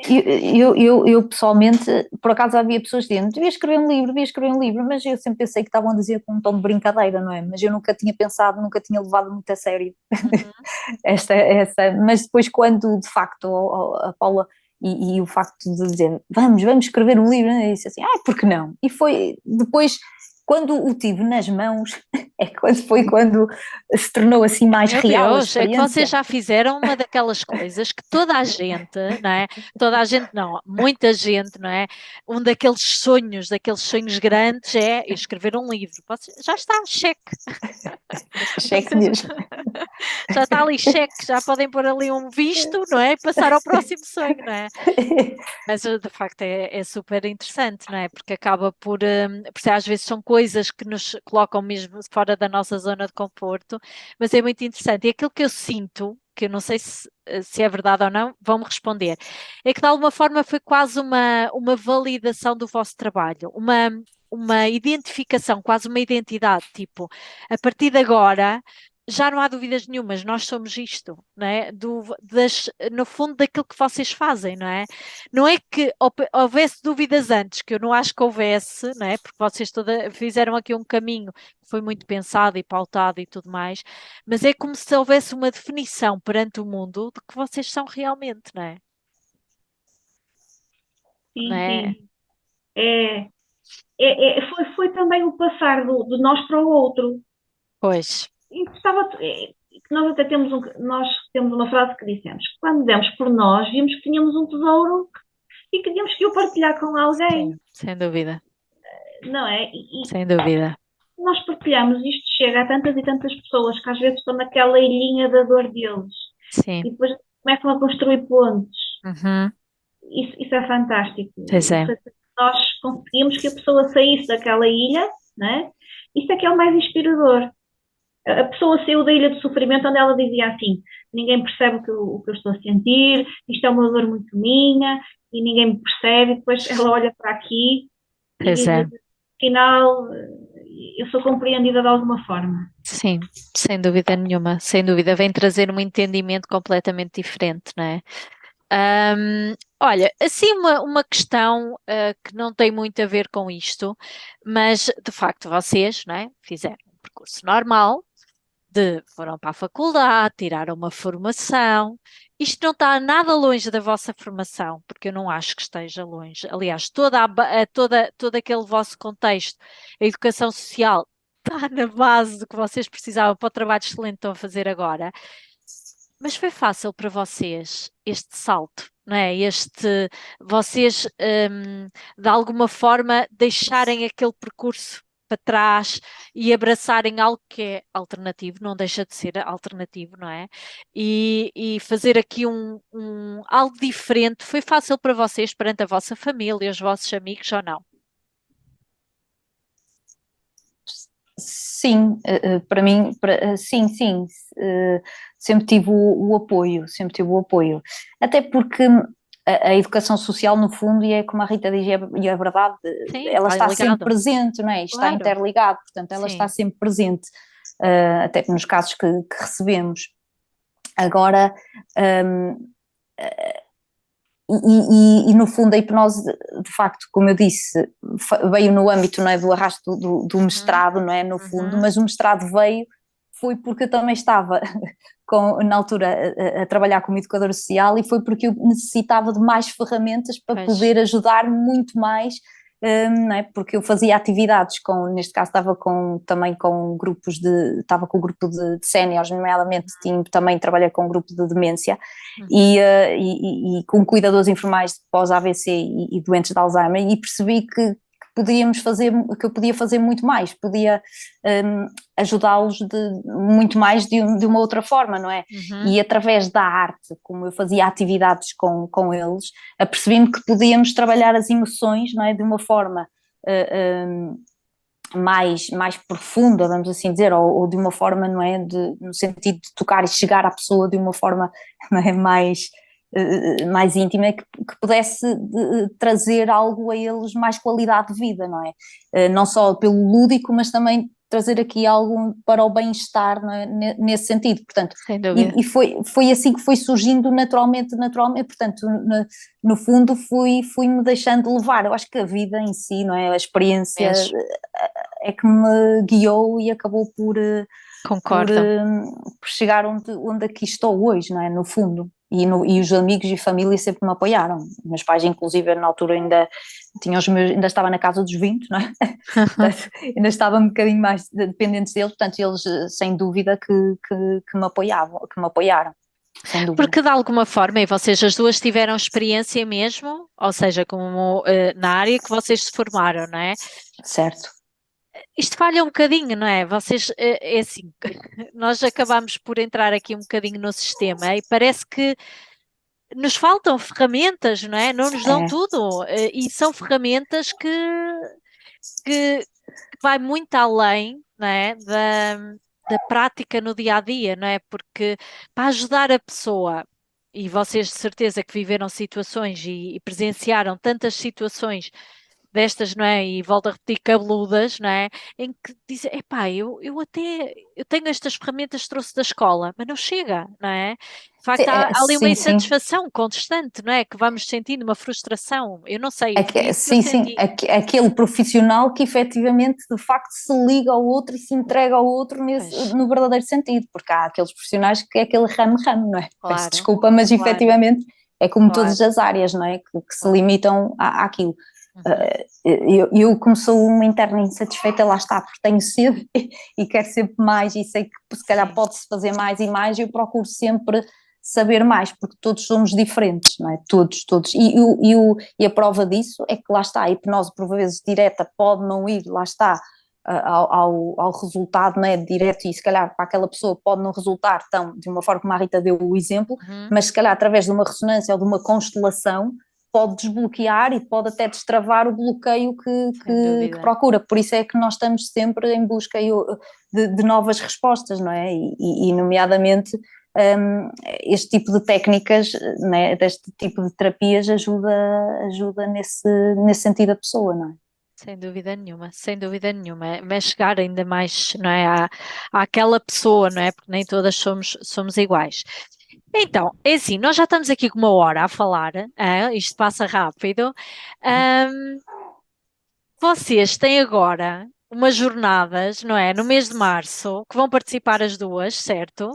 [SPEAKER 4] Eu pessoalmente, por acaso havia pessoas que diziam, devia escrever um livro, mas eu sempre pensei que estavam a dizer com um tom de brincadeira, não é? Mas eu nunca tinha pensado, nunca tinha levado muito a sério mas depois quando de facto a Paula e o facto de dizer, vamos escrever um livro, eu disse assim, por que não? E foi depois, quando o tive nas mãos, foi quando se tornou assim mais
[SPEAKER 2] Meu
[SPEAKER 4] real a
[SPEAKER 2] Deus, é que vocês
[SPEAKER 4] experiência.
[SPEAKER 2] já fizeram uma daquelas coisas que toda a gente, não é? Toda a gente não, muita gente, não é? Um daqueles sonhos grandes é escrever um livro. Já está, cheque.
[SPEAKER 4] Cheque
[SPEAKER 2] Vocês-
[SPEAKER 4] mesmo.
[SPEAKER 2] Já está ali, cheque, já podem pôr ali um visto, não é? E passar ao próximo sonho, não é? Mas de facto é super interessante, não é? Porque acaba por às vezes são coisas que nos colocam mesmo fora da nossa zona de conforto, mas é muito interessante. E aquilo que eu sinto, que eu não sei se é verdade ou não, vão-me responder, é que de alguma forma foi quase uma validação do vosso trabalho, uma identificação, quase uma identidade, tipo, a partir de agora já não há dúvidas nenhumas, nós somos isto, não é? No fundo daquilo que vocês fazem, não é? Não é que houvesse dúvidas antes, que eu não acho que houvesse, não é? Porque vocês fizeram aqui um caminho que foi muito pensado e pautado e tudo mais, mas é como se houvesse uma definição perante o mundo de que vocês são realmente, não é? Não
[SPEAKER 3] Sim,
[SPEAKER 2] é?
[SPEAKER 3] sim. É, foi também o passar de nós para o outro.
[SPEAKER 2] Pois,
[SPEAKER 3] E que nós até nós temos uma frase que dissemos, que quando demos por nós, vimos que tínhamos um tesouro e que tínhamos que o partilhar com alguém,
[SPEAKER 2] sim, sem dúvida,
[SPEAKER 3] não é?
[SPEAKER 2] sem dúvida.
[SPEAKER 3] Nós partilhamos, isto chega a tantas e tantas pessoas que às vezes estão naquela ilhinha da dor deles
[SPEAKER 2] Sim,
[SPEAKER 3] e depois começam a construir pontes.
[SPEAKER 2] uhum,
[SPEAKER 3] Isso é fantástico.
[SPEAKER 2] pois é,
[SPEAKER 3] Nós conseguimos que a pessoa saísse daquela ilha, né? Isso é que é o mais inspirador. A pessoa saiu da ilha do sofrimento onde ela dizia assim: ninguém percebe o que eu estou a sentir, isto é uma dor muito minha e ninguém me percebe. E depois ela olha para aqui e
[SPEAKER 2] pois
[SPEAKER 3] diz:
[SPEAKER 2] é.
[SPEAKER 3] afinal, eu sou compreendida de alguma forma.
[SPEAKER 2] Sim, sem dúvida nenhuma, sem dúvida, vem trazer um entendimento completamente diferente, não é? Olha, assim uma questão que não tem muito a ver com isto, mas de facto vocês, não é, fizeram um percurso normal, foram para a faculdade, tiraram uma formação. Isto não está nada longe da vossa formação, porque eu não acho que esteja longe. Aliás, todo aquele vosso contexto, a educação social, está na base do que vocês precisavam para o trabalho excelente que estão a fazer agora. Mas foi fácil para vocês este salto, não é? Vocês, de alguma forma, deixarem aquele percurso para trás e abraçarem algo que é alternativo, não deixa de ser alternativo, não é? E fazer aqui algo diferente. Foi fácil para vocês perante a vossa família, os vossos amigos ou não?
[SPEAKER 4] Sim, para mim, sim, sim, sempre tive o apoio, sempre tive o apoio. Até porque a educação social, no fundo, e é como a Rita diz, e é verdade,
[SPEAKER 2] Sim,
[SPEAKER 4] ela
[SPEAKER 2] está
[SPEAKER 4] está sempre
[SPEAKER 2] ligado.
[SPEAKER 4] presente, não é? Está
[SPEAKER 2] Claro.
[SPEAKER 4] interligado, portanto, ela
[SPEAKER 2] Sim.
[SPEAKER 4] está sempre presente, até nos casos que recebemos. Agora, e no fundo a hipnose, de facto, como eu disse, veio no âmbito, não é, do arrasto do mestrado, não é, no fundo, mas o mestrado foi porque eu também estava na altura a trabalhar como educadora social e foi porque eu necessitava de mais ferramentas para poder ajudar muito mais, não é? Porque eu fazia atividades neste caso também com grupos estava com o grupo de séniores, nomeadamente também trabalhei com um grupo de demência e com cuidadores informais pós-AVC e doentes de Alzheimer e percebi que eu podia fazer muito mais, podia ajudá-los muito mais de uma outra forma, não é? E através da arte, como eu fazia atividades com eles, apercebi-me que podíamos trabalhar as emoções, não é? De uma forma mais profunda, vamos assim dizer, ou de uma forma, não é? No sentido de tocar e chegar à pessoa de uma forma, não é? mais íntima, que pudesse trazer algo a eles, mais qualidade de vida, não é? Não só pelo lúdico, mas também trazer aqui algo para o bem-estar, não é? Nesse sentido, portanto,
[SPEAKER 2] Sem dúvida.
[SPEAKER 4] e foi assim que foi surgindo naturalmente, portanto, no fundo fui-me deixando levar. Eu acho que a vida em si, não é? A experiência
[SPEAKER 2] Mesmo.
[SPEAKER 4] é que me guiou e acabou por
[SPEAKER 2] Concordo.
[SPEAKER 4] por chegar onde aqui estou hoje, não é? No fundo. E os amigos e família sempre me apoiaram. Meus pais, inclusive, na altura ainda estava na casa dos 20, não é? Portanto, ainda estava um bocadinho mais dependentes deles, portanto, eles sem dúvida que me apoiaram, sem dúvida.
[SPEAKER 2] Porque de alguma forma, e vocês as duas tiveram experiência mesmo, ou seja, como na área que vocês se formaram, não é?
[SPEAKER 4] Certo.
[SPEAKER 2] Isto falha um bocadinho, não é? Vocês, é assim, nós acabamos por entrar aqui um bocadinho no sistema e parece que nos faltam ferramentas, não é? Não nos dão tudo. E são ferramentas que vai muito além, não é? Da prática no dia a dia, não é? Porque para ajudar a pessoa, e vocês de certeza que viveram situações e presenciaram tantas situações destas, não é? E volto a repetir, cabeludas, não é? Em que dizem, epá, eu tenho estas ferramentas que trouxe da escola, mas não chega, não é? De facto, há ali uma
[SPEAKER 4] Sim, sim.
[SPEAKER 2] insatisfação constante, não é? Que vamos sentindo, uma frustração. Eu não sei, foi isso que eu
[SPEAKER 4] Sim,
[SPEAKER 2] senti.
[SPEAKER 4] aquele profissional que efetivamente de facto se liga ao outro e se entrega ao outro
[SPEAKER 2] Pois,
[SPEAKER 4] no verdadeiro sentido, porque há aqueles profissionais que é aquele ramo-ramo, não é? Peço
[SPEAKER 2] claro,
[SPEAKER 4] desculpa, mas
[SPEAKER 2] claro,
[SPEAKER 4] efetivamente é como
[SPEAKER 2] claro,
[SPEAKER 4] todas as áreas, não é? Que se
[SPEAKER 2] claro.
[SPEAKER 4] limitam àquilo.
[SPEAKER 2] Uhum.
[SPEAKER 4] Eu, como sou uma interna insatisfeita, lá está, porque tenho sede e quero sempre mais e sei que se calhar
[SPEAKER 2] Sim.
[SPEAKER 4] pode-se fazer mais e mais, eu procuro sempre saber mais, porque todos somos diferentes, não é? Todos. E a prova disso é que lá está, a hipnose por vezes direta pode não ir, lá está, ao resultado, não é? Direto, e se calhar para aquela pessoa pode não resultar tão, de uma forma como a Rita deu o exemplo, mas se calhar através de uma ressonância ou de uma constelação pode desbloquear e pode até destravar o bloqueio que procura, por isso é que nós estamos sempre em busca de novas respostas, não é? E nomeadamente este tipo de técnicas, né, deste tipo de terapias ajuda nesse sentido a pessoa, não é?
[SPEAKER 2] Sem dúvida nenhuma, sem dúvida nenhuma. Mas chegar ainda mais, não é, àquela pessoa, não é? Porque nem todas somos iguais. Então, é assim, nós já estamos aqui com uma hora a falar, isto passa rápido. Vocês têm agora umas jornadas, não é? No mês de março, que vão participar as duas, certo?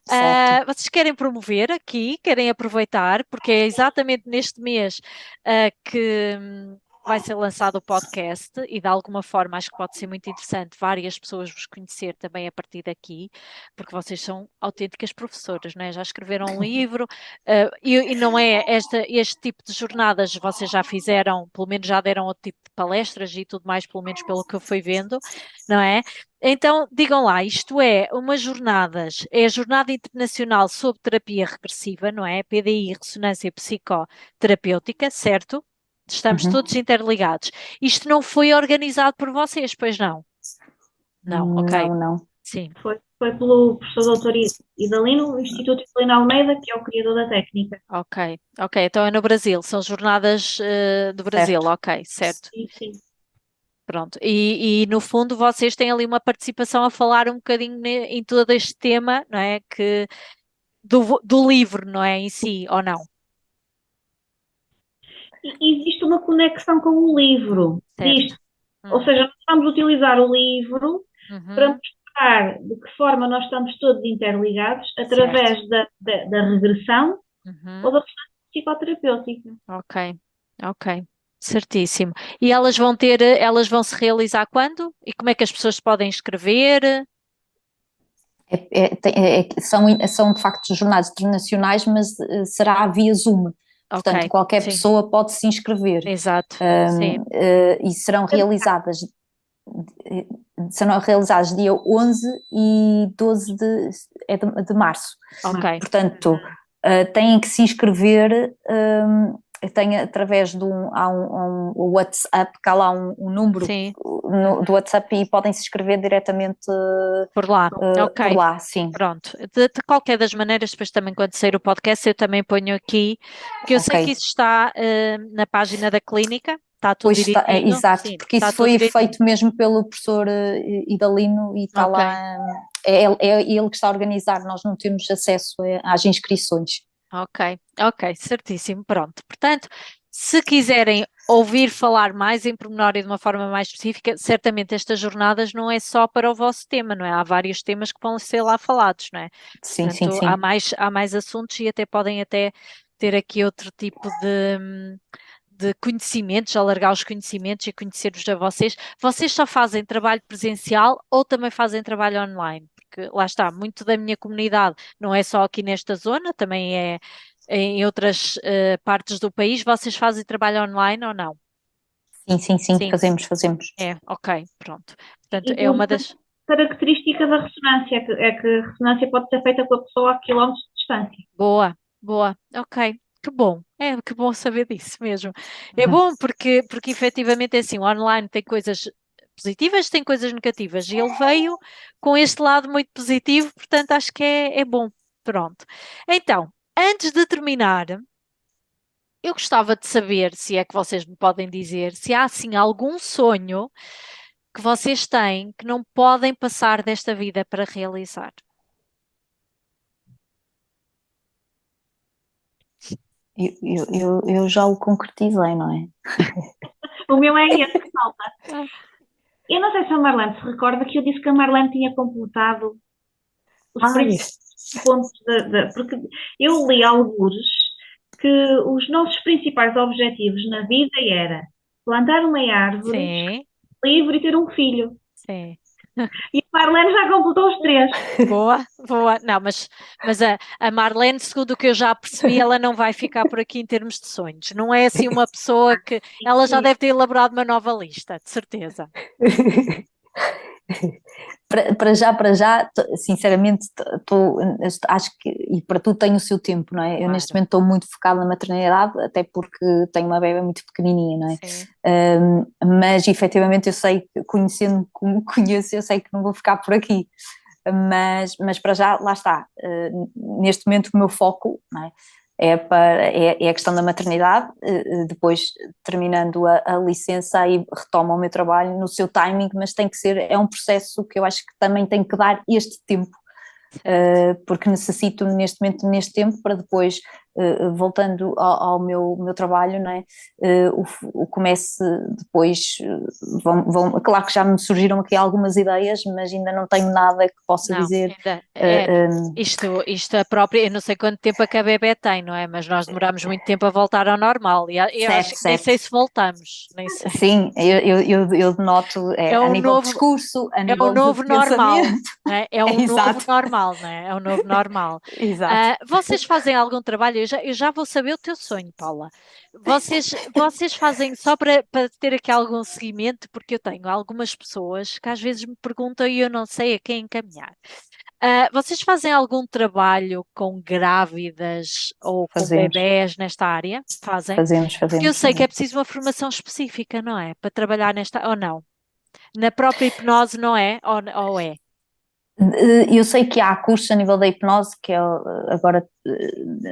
[SPEAKER 4] Certo.
[SPEAKER 2] Vocês querem promover aqui, querem aproveitar, porque é exatamente neste mês que vai ser lançado o podcast e de alguma forma acho que pode ser muito interessante várias pessoas vos conhecer também a partir daqui, porque vocês são autênticas professoras, não é? Já escreveram um livro e não é este tipo de jornadas, vocês já fizeram, pelo menos já deram outro tipo de palestras e tudo mais, pelo menos pelo que eu fui vendo, não é? Então, digam lá, isto é é a Jornada Internacional sobre Terapia Regressiva, não é? PDI, Ressonância Psicoterapêutica, certo? Estamos todos interligados. Isto não foi organizado por vocês, pois não? Não, ok.
[SPEAKER 4] Não.
[SPEAKER 2] Sim.
[SPEAKER 3] Foi pelo professor doutor Idalino, do Instituto Idalino Almeida, que é o criador da técnica.
[SPEAKER 2] Ok. Então é no Brasil, são jornadas do Brasil,
[SPEAKER 4] Certo.
[SPEAKER 2] ok, certo.
[SPEAKER 3] Sim.
[SPEAKER 2] Pronto. E no fundo vocês têm ali uma participação a falar um bocadinho em todo este tema, não é? Do livro, não é? Em si, ou não?
[SPEAKER 3] E existe uma conexão com o livro disto. Ou seja, nós vamos utilizar o livro para mostrar de que forma nós estamos todos interligados através da regressão ou da ressonância psicoterapêutica.
[SPEAKER 2] Ok. Certíssimo. E elas vão se realizar quando? E como é que as pessoas se podem inscrever?
[SPEAKER 4] São de facto jornadas internacionais, mas será via Zoom. Portanto, qualquer pessoa pode se inscrever.
[SPEAKER 2] Exato.
[SPEAKER 4] E serão realizadas dia 11 e 12 de março. Portanto, têm que se inscrever através de um WhatsApp, que há lá um número do WhatsApp e podem se inscrever diretamente
[SPEAKER 2] por lá.
[SPEAKER 4] Por lá, sim.
[SPEAKER 2] Pronto. De qualquer das maneiras, depois também quando sair o podcast eu também ponho aqui, que eu sei que isso está na página da clínica, Está tudo
[SPEAKER 4] Pois está,
[SPEAKER 2] direitinho?
[SPEAKER 4] exato,
[SPEAKER 2] Sim,
[SPEAKER 4] porque
[SPEAKER 2] está
[SPEAKER 4] isso
[SPEAKER 2] tudo
[SPEAKER 4] foi
[SPEAKER 2] direitinho.
[SPEAKER 4] feito mesmo pelo professor Idalino e está
[SPEAKER 2] Ok,
[SPEAKER 4] lá, é ele que está a organizar, nós não temos acesso às inscrições.
[SPEAKER 2] ok, certíssimo, pronto. Portanto, se quiserem ouvir falar mais em pormenor e de uma forma mais específica, certamente estas jornadas não é só para o vosso tema, não é? Há vários temas que vão ser lá falados, não é?
[SPEAKER 4] Sim, sim,
[SPEAKER 2] Portanto,
[SPEAKER 4] sim.
[SPEAKER 2] há mais assuntos e até podem até ter aqui outro tipo de conhecimentos, alargar os conhecimentos e conhecer-vos a vocês. Vocês só fazem trabalho presencial ou também fazem trabalho online? Porque lá está, muito da minha comunidade não é só aqui nesta zona, também é em outras partes do país. Vocês fazem trabalho online ou não?
[SPEAKER 4] Sim, sim, sim,
[SPEAKER 2] Sim,
[SPEAKER 4] fazemos.
[SPEAKER 2] ok, pronto. Portanto, é uma
[SPEAKER 3] Inclusive,
[SPEAKER 2] das.
[SPEAKER 3] característica da ressonância, é que a ressonância pode ser feita com a pessoa a quilómetros de distância.
[SPEAKER 2] Boa, ok. Que bom, que bom saber disso mesmo. É
[SPEAKER 4] Uhum.
[SPEAKER 2] bom porque efetivamente é assim, o online tem coisas positivas, tem coisas negativas, e ele veio com este lado muito positivo, portanto acho que é bom. Pronto. Então, antes de terminar, eu gostava de saber, se é que vocês me podem dizer, se há assim algum sonho que vocês têm que não podem passar desta vida para realizar.
[SPEAKER 4] Eu já o concretizei, não é?
[SPEAKER 3] O meu é esse que falta.
[SPEAKER 2] Ah,
[SPEAKER 3] Eu não sei se a Marlene se recorda que eu disse que a Marlene tinha completado os
[SPEAKER 4] Ai,
[SPEAKER 3] principais pontos porque eu li alguns que os nossos principais objetivos na vida era plantar uma árvore,
[SPEAKER 2] sim,
[SPEAKER 3] escrever um livro e ter um filho.
[SPEAKER 2] sim.
[SPEAKER 3] E a Marlene já completou os três.
[SPEAKER 2] Boa. Não, mas a Marlene, segundo o que eu já percebi, ela não vai ficar por aqui em termos de sonhos. Não é assim uma pessoa que. Ela já deve ter elaborado uma nova lista, de certeza.
[SPEAKER 4] Para já, sinceramente, acho que, e para tudo tem o seu tempo, não é? Eu neste
[SPEAKER 2] Claro,
[SPEAKER 4] momento estou muito focada na maternidade, até porque tenho uma bebé muito pequenininha, não é?
[SPEAKER 2] sim.
[SPEAKER 4] Mas efetivamente eu sei, conhecendo como me conheço, eu sei que não vou ficar por aqui. Mas para já, lá está. Neste momento o meu foco, não é? É a questão da maternidade, depois terminando a licença aí retomo o meu trabalho no seu timing, mas tem que ser, é um processo que eu acho que também tem que dar este tempo,
[SPEAKER 2] Certo.
[SPEAKER 4] porque necessito neste momento, neste tempo, para depois, voltando ao meu trabalho, não é? O comece depois, claro que já me surgiram aqui algumas ideias, mas ainda não tenho nada que possa
[SPEAKER 2] Não,
[SPEAKER 4] dizer.
[SPEAKER 2] ainda
[SPEAKER 4] uh,
[SPEAKER 2] é.
[SPEAKER 4] um,
[SPEAKER 2] Isto a própria, eu não sei quanto tempo a que a bebé tem, não é? Mas nós demoramos muito tempo a voltar ao normal. E eu acho
[SPEAKER 4] certo,
[SPEAKER 2] que nem sei
[SPEAKER 4] certo.
[SPEAKER 2] se voltamos, nem sei.
[SPEAKER 4] Sim, eu denoto
[SPEAKER 2] É
[SPEAKER 4] a
[SPEAKER 2] um
[SPEAKER 4] nível de
[SPEAKER 2] novo,
[SPEAKER 4] discurso, a
[SPEAKER 2] é um
[SPEAKER 4] nível de
[SPEAKER 2] novo normal,
[SPEAKER 4] pensamento.
[SPEAKER 2] não é? É
[SPEAKER 4] É
[SPEAKER 2] um novo
[SPEAKER 4] exato,
[SPEAKER 2] normal, não é? É um novo normal.
[SPEAKER 4] exato.
[SPEAKER 2] Vocês fazem algum trabalho? Eu já vou saber o teu sonho, Paula. Vocês fazem só para ter aqui algum seguimento, porque eu tenho algumas pessoas que às vezes me perguntam e eu não sei a quem encaminhar. Vocês fazem algum trabalho com grávidas ou com
[SPEAKER 4] Fazemos,
[SPEAKER 2] bebés nesta área? Fazem?
[SPEAKER 4] fazemos,
[SPEAKER 2] Porque eu
[SPEAKER 4] fazemos,
[SPEAKER 2] sei que é
[SPEAKER 4] fazemos.
[SPEAKER 2] preciso uma formação específica, não é? Para trabalhar nesta, ou não? Na própria hipnose, não é? Ou é?
[SPEAKER 4] Eu sei que há cursos a nível da hipnose, que é, agora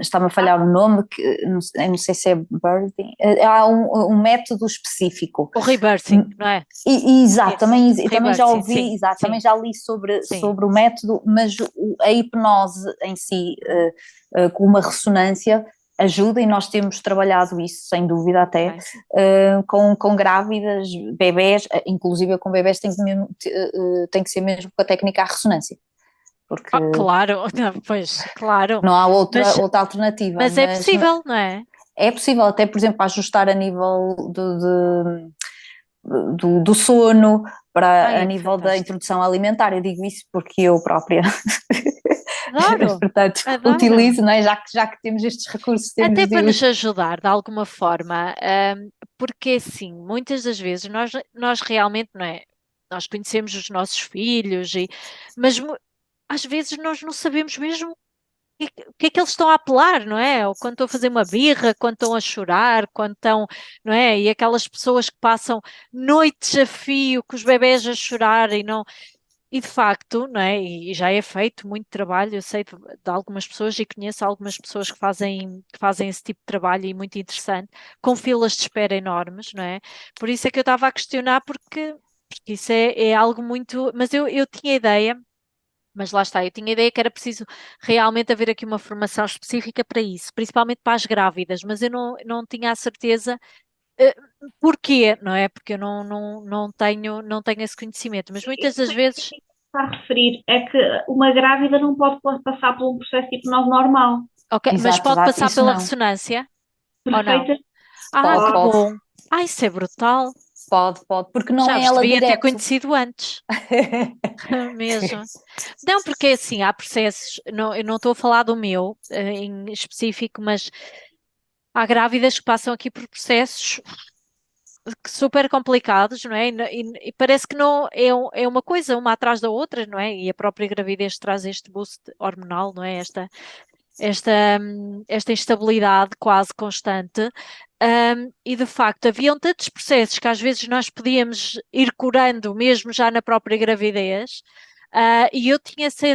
[SPEAKER 4] está-me a falhar o nome, que eu não sei se é Birding, há um método específico.
[SPEAKER 2] O rebirthing, não é?
[SPEAKER 4] Exato,
[SPEAKER 2] Isso.
[SPEAKER 4] também já
[SPEAKER 2] Rebirthing,
[SPEAKER 4] ouvi,
[SPEAKER 2] sim,
[SPEAKER 4] exato, também
[SPEAKER 2] sim,
[SPEAKER 4] já li
[SPEAKER 2] sim.
[SPEAKER 4] sobre o método, mas a hipnose em si, com uma ressonância, ajuda e nós temos trabalhado isso, sem dúvida até,
[SPEAKER 2] Ok.
[SPEAKER 4] com grávidas, bebés, inclusive com bebés tem que ser mesmo com a técnica à ressonância, porque
[SPEAKER 2] Claro, não, pois, claro.
[SPEAKER 4] não há
[SPEAKER 2] Mas,
[SPEAKER 4] outra alternativa,
[SPEAKER 2] mas é
[SPEAKER 4] mas
[SPEAKER 2] possível, não é?
[SPEAKER 4] é possível até, por exemplo, ajustar a nível do sono,
[SPEAKER 2] Ai,
[SPEAKER 4] a
[SPEAKER 2] é
[SPEAKER 4] nível da
[SPEAKER 2] fantástico.
[SPEAKER 4] introdução alimentar. Eu digo isso porque eu própria,
[SPEAKER 2] Adoro,
[SPEAKER 4] portanto,
[SPEAKER 2] adoro.
[SPEAKER 4] utilizo, não é? Já que temos estes recursos,
[SPEAKER 2] Até
[SPEAKER 4] temos de
[SPEAKER 2] para nos
[SPEAKER 4] os
[SPEAKER 2] ajudar de alguma forma, porque assim, muitas das vezes nós realmente, não é? Nós conhecemos os nossos filhos, mas às vezes nós não sabemos mesmo o que é que eles estão a apelar, não é? Ou quando estão a fazer uma birra, quando estão a chorar, quando estão, não é? E aquelas pessoas que passam noites a fio com os bebés a chorar e não. E de facto, não é? E já é feito muito trabalho, eu sei de algumas pessoas e conheço algumas pessoas que fazem esse tipo de trabalho e muito interessante, com filas de espera enormes, não é? Por isso é que eu estava a questionar, porque isso é algo muito. Mas eu tinha ideia, mas lá está, eu tinha ideia que era preciso realmente haver aqui uma formação específica para isso, principalmente para as grávidas, mas eu não tinha a certeza. eh, Porquê, não é? Porque eu não tenho esse conhecimento, mas muitas das vezes.
[SPEAKER 3] Está a referir é que uma grávida não pode passar por um processo de hipnose normal.
[SPEAKER 2] Ok, mas
[SPEAKER 4] Exato,
[SPEAKER 2] pode
[SPEAKER 4] exato,
[SPEAKER 2] passar
[SPEAKER 4] isso
[SPEAKER 2] pela
[SPEAKER 4] não.
[SPEAKER 2] ressonância ou não?
[SPEAKER 3] Perfeita,
[SPEAKER 2] Ah,
[SPEAKER 4] Pode,
[SPEAKER 2] que
[SPEAKER 3] pode.
[SPEAKER 4] pode,
[SPEAKER 2] bom. Ah, isso é brutal.
[SPEAKER 4] pode, porque não
[SPEAKER 2] Já
[SPEAKER 4] é
[SPEAKER 2] vos
[SPEAKER 4] ela
[SPEAKER 2] devia ter
[SPEAKER 4] direto.
[SPEAKER 2] conhecido antes, mesmo. Não, porque assim, há processos, não, eu não estou a falar do meu em específico, mas há grávidas que passam aqui por processos super complicados, não é? E parece que não é uma coisa uma atrás da outra, não é? E a própria gravidez traz este boost hormonal, não é? Esta instabilidade quase constante. E de facto, haviam tantos processos que às vezes nós podíamos ir curando mesmo já na própria gravidez. E eu tinha essa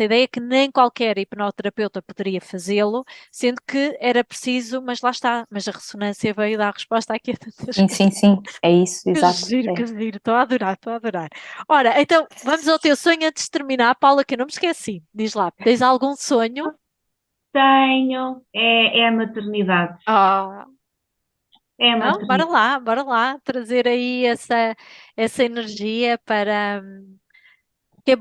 [SPEAKER 2] ideia que nem qualquer hipnoterapeuta poderia fazê-lo, sendo que era preciso, mas lá está, mas a ressonância veio dar resposta aqui a tantas
[SPEAKER 4] Sim,
[SPEAKER 2] coisas.
[SPEAKER 4] sim, sim, é isso,
[SPEAKER 2] Que
[SPEAKER 4] exato.
[SPEAKER 2] giro,
[SPEAKER 4] É.
[SPEAKER 2] que giro, estou a adorar, estou a adorar. Ora, então vamos ao teu sonho antes de terminar, Paula, que eu não me esqueci. Diz lá, tens algum sonho?
[SPEAKER 3] Tenho, é a maternidade.
[SPEAKER 2] Ah,
[SPEAKER 3] É a
[SPEAKER 2] não,
[SPEAKER 3] maternidade.
[SPEAKER 2] bora lá, trazer aí essa energia para. Que é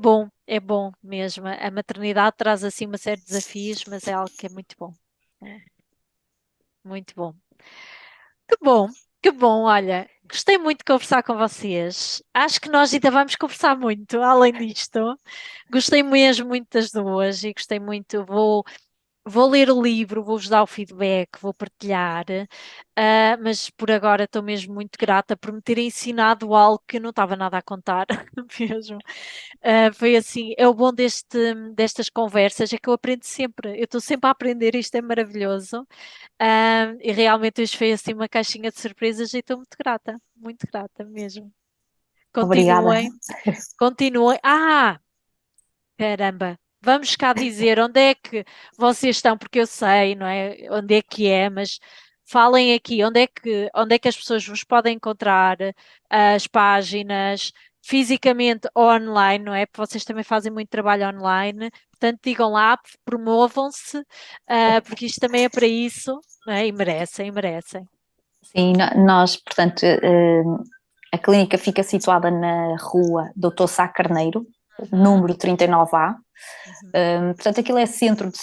[SPEAKER 2] bom mesmo. A maternidade traz assim uma série de desafios, mas é algo que é muito bom. É, muito bom. Que bom, que bom, olha. Gostei muito de conversar com vocês. Acho que nós ainda vamos conversar muito, além disto. Gostei mesmo muito das duas e gostei muito. Vou ler o livro, vou-vos dar o feedback, vou partilhar, mas por agora estou mesmo muito grata por me terem ensinado algo que eu não estava nada a contar, mesmo. Foi assim, é o bom destas conversas, é que eu aprendo sempre, eu estou sempre a aprender, isto é maravilhoso. E realmente hoje foi assim uma caixinha de surpresas e estou muito grata mesmo.
[SPEAKER 4] Obrigada.
[SPEAKER 2] Continuem, continuem. Ah! Caramba, vamos cá dizer onde é que vocês estão, porque eu sei, não é? Onde é que é, mas falem aqui, onde é que as pessoas vos podem encontrar, as páginas, fisicamente ou online, não é? Porque vocês também fazem muito trabalho online, portanto, digam lá, promovam-se, porque isto também é para isso, não é? E merecem, merecem.
[SPEAKER 4] Sim, nós, portanto, a clínica fica situada na rua Doutor Sá Carneiro,
[SPEAKER 2] Uhum,
[SPEAKER 4] número 39A.
[SPEAKER 2] uhum,
[SPEAKER 4] Portanto, aquilo é o centro de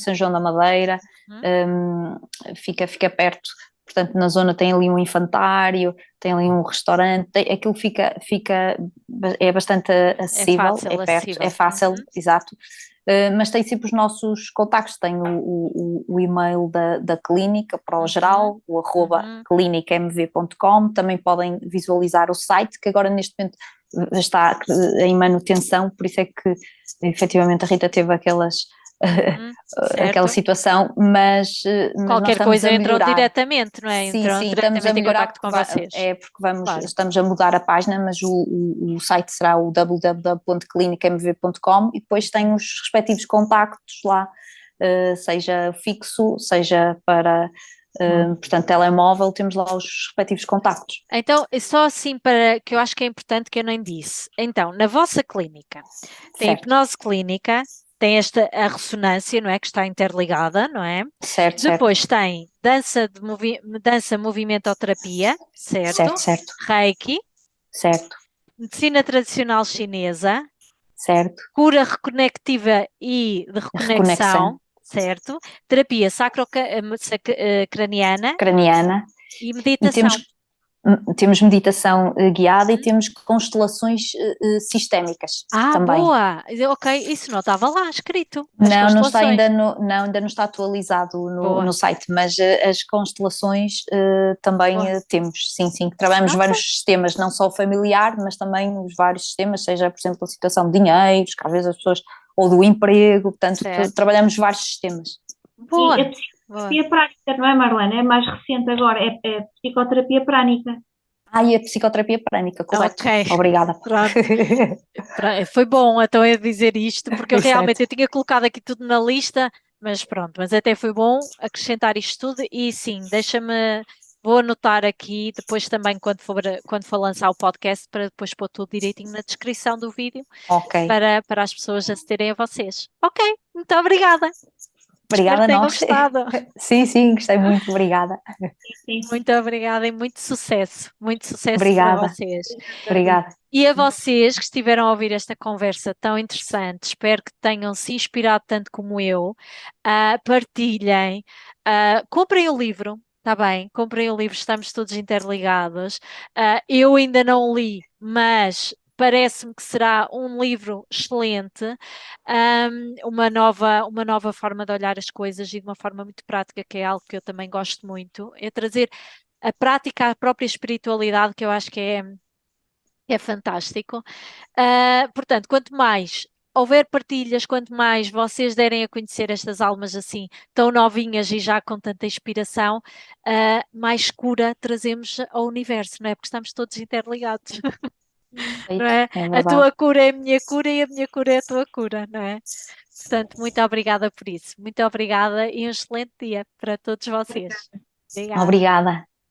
[SPEAKER 4] São João da Madeira,
[SPEAKER 2] uhum.
[SPEAKER 4] fica perto, portanto, na zona tem ali um infantário, tem ali um restaurante, aquilo é bastante
[SPEAKER 2] É
[SPEAKER 4] acessível, é
[SPEAKER 2] fácil,
[SPEAKER 4] perto, é
[SPEAKER 2] acessível.
[SPEAKER 4] fácil,
[SPEAKER 2] Uhum,
[SPEAKER 4] exato. Mas tem sempre os nossos contactos, tem o e-mail da clínica para o
[SPEAKER 2] uhum,
[SPEAKER 4] geral, o arroba
[SPEAKER 2] uhum.
[SPEAKER 4] clinicamv.com, também podem visualizar o site, que agora neste momento está em manutenção, por isso é que efetivamente a Rita teve
[SPEAKER 2] Uhum,
[SPEAKER 4] aquela
[SPEAKER 2] certo.
[SPEAKER 4] situação, mas nós
[SPEAKER 2] Qualquer
[SPEAKER 4] estamos a
[SPEAKER 2] coisa entram
[SPEAKER 4] melhorar.
[SPEAKER 2] diretamente, não é?
[SPEAKER 4] Sim,
[SPEAKER 2] Entram
[SPEAKER 4] sim, estamos a
[SPEAKER 2] diretamente em
[SPEAKER 4] melhorar
[SPEAKER 2] contacto com vocês.
[SPEAKER 4] porque
[SPEAKER 2] Claro.
[SPEAKER 4] estamos a mudar a página, mas o site será o www.clinicamv.com e depois tem os respectivos contactos lá, seja fixo, seja para, portanto, telemóvel, temos lá os respectivos contactos.
[SPEAKER 2] Então, é só assim para que eu acho que é importante que eu nem disse. Então, na vossa clínica, tem a
[SPEAKER 4] Certo,
[SPEAKER 2] hipnose clínica, tem a ressonância, não é? Que está interligada, não é?
[SPEAKER 4] certo, certo,
[SPEAKER 2] Depois tem dança movimento-terapia, certo?
[SPEAKER 4] certo, certo,
[SPEAKER 2] Reiki,
[SPEAKER 4] certo,
[SPEAKER 2] medicina tradicional chinesa,
[SPEAKER 4] certo,
[SPEAKER 2] cura reconectiva e de
[SPEAKER 4] reconexão
[SPEAKER 2] reconexão, certo? Terapia sacrocraniana
[SPEAKER 4] craniana
[SPEAKER 2] e
[SPEAKER 4] e
[SPEAKER 2] meditação.
[SPEAKER 4] temos meditação guiada e temos constelações sistémicas
[SPEAKER 2] Ah,
[SPEAKER 4] também.
[SPEAKER 2] boa! Ok, isso não estava lá escrito, as
[SPEAKER 4] Não, não está
[SPEAKER 2] constelações.
[SPEAKER 4] ainda não está atualizado no
[SPEAKER 2] Boa,
[SPEAKER 4] site, mas as constelações também
[SPEAKER 2] boa.
[SPEAKER 4] temos, sim, sim, que trabalhamos
[SPEAKER 2] Ok,
[SPEAKER 4] vários sistemas, não só o familiar, mas também os vários sistemas, seja, por exemplo, a situação de dinheiros, que às vezes as pessoas, ou do emprego, portanto,
[SPEAKER 2] certo.
[SPEAKER 4] trabalhamos vários sistemas.
[SPEAKER 3] E
[SPEAKER 2] Boa,
[SPEAKER 3] a
[SPEAKER 2] boa.
[SPEAKER 3] psicoterapia pránica, não é, Marlene? É mais recente agora, é psicoterapia pránica.
[SPEAKER 4] E a psicoterapia prânica, correto.
[SPEAKER 2] Ok.
[SPEAKER 4] Obrigada.
[SPEAKER 2] Pronto. Foi bom então eu dizer isto, porque eu
[SPEAKER 4] Certo.
[SPEAKER 2] realmente eu tinha colocado aqui tudo na lista, mas pronto, mas até foi bom acrescentar isto tudo e sim, vou anotar aqui depois também quando for lançar o podcast para depois pôr tudo direitinho na descrição do vídeo
[SPEAKER 4] Ok.
[SPEAKER 2] para as pessoas acederem a vocês. Ok, muito obrigada.
[SPEAKER 4] Obrigada
[SPEAKER 2] Espero que tenham
[SPEAKER 4] nós.
[SPEAKER 2] gostado.
[SPEAKER 4] Sim, gostei muito, obrigada.
[SPEAKER 3] Sim,
[SPEAKER 2] Muito obrigada e muito sucesso para
[SPEAKER 4] Obrigada.
[SPEAKER 2] vocês.
[SPEAKER 4] Obrigada.
[SPEAKER 2] E a vocês que estiveram a ouvir esta conversa tão interessante, espero que tenham se inspirado tanto como eu. Partilhem, comprem o livro, está bem? Comprem o livro, estamos todos interligados. Eu ainda não li, mas parece-me que será um livro excelente, uma nova forma de olhar as coisas e de uma forma muito prática, que é algo que eu também gosto muito, é trazer a prática à própria espiritualidade, que eu acho que é fantástico. Portanto, quanto mais houver partilhas, quanto mais vocês derem a conhecer estas almas assim, tão novinhas e já com tanta inspiração, mais cura trazemos ao universo, não é? Porque estamos todos interligados, não é?
[SPEAKER 4] É
[SPEAKER 2] A
[SPEAKER 4] verdade.
[SPEAKER 2] tua cura é a minha cura e a minha cura é a tua cura, não é? Portanto, muito obrigada por isso. Muito obrigada e um excelente dia para todos vocês. Obrigada.
[SPEAKER 4] Obrigada.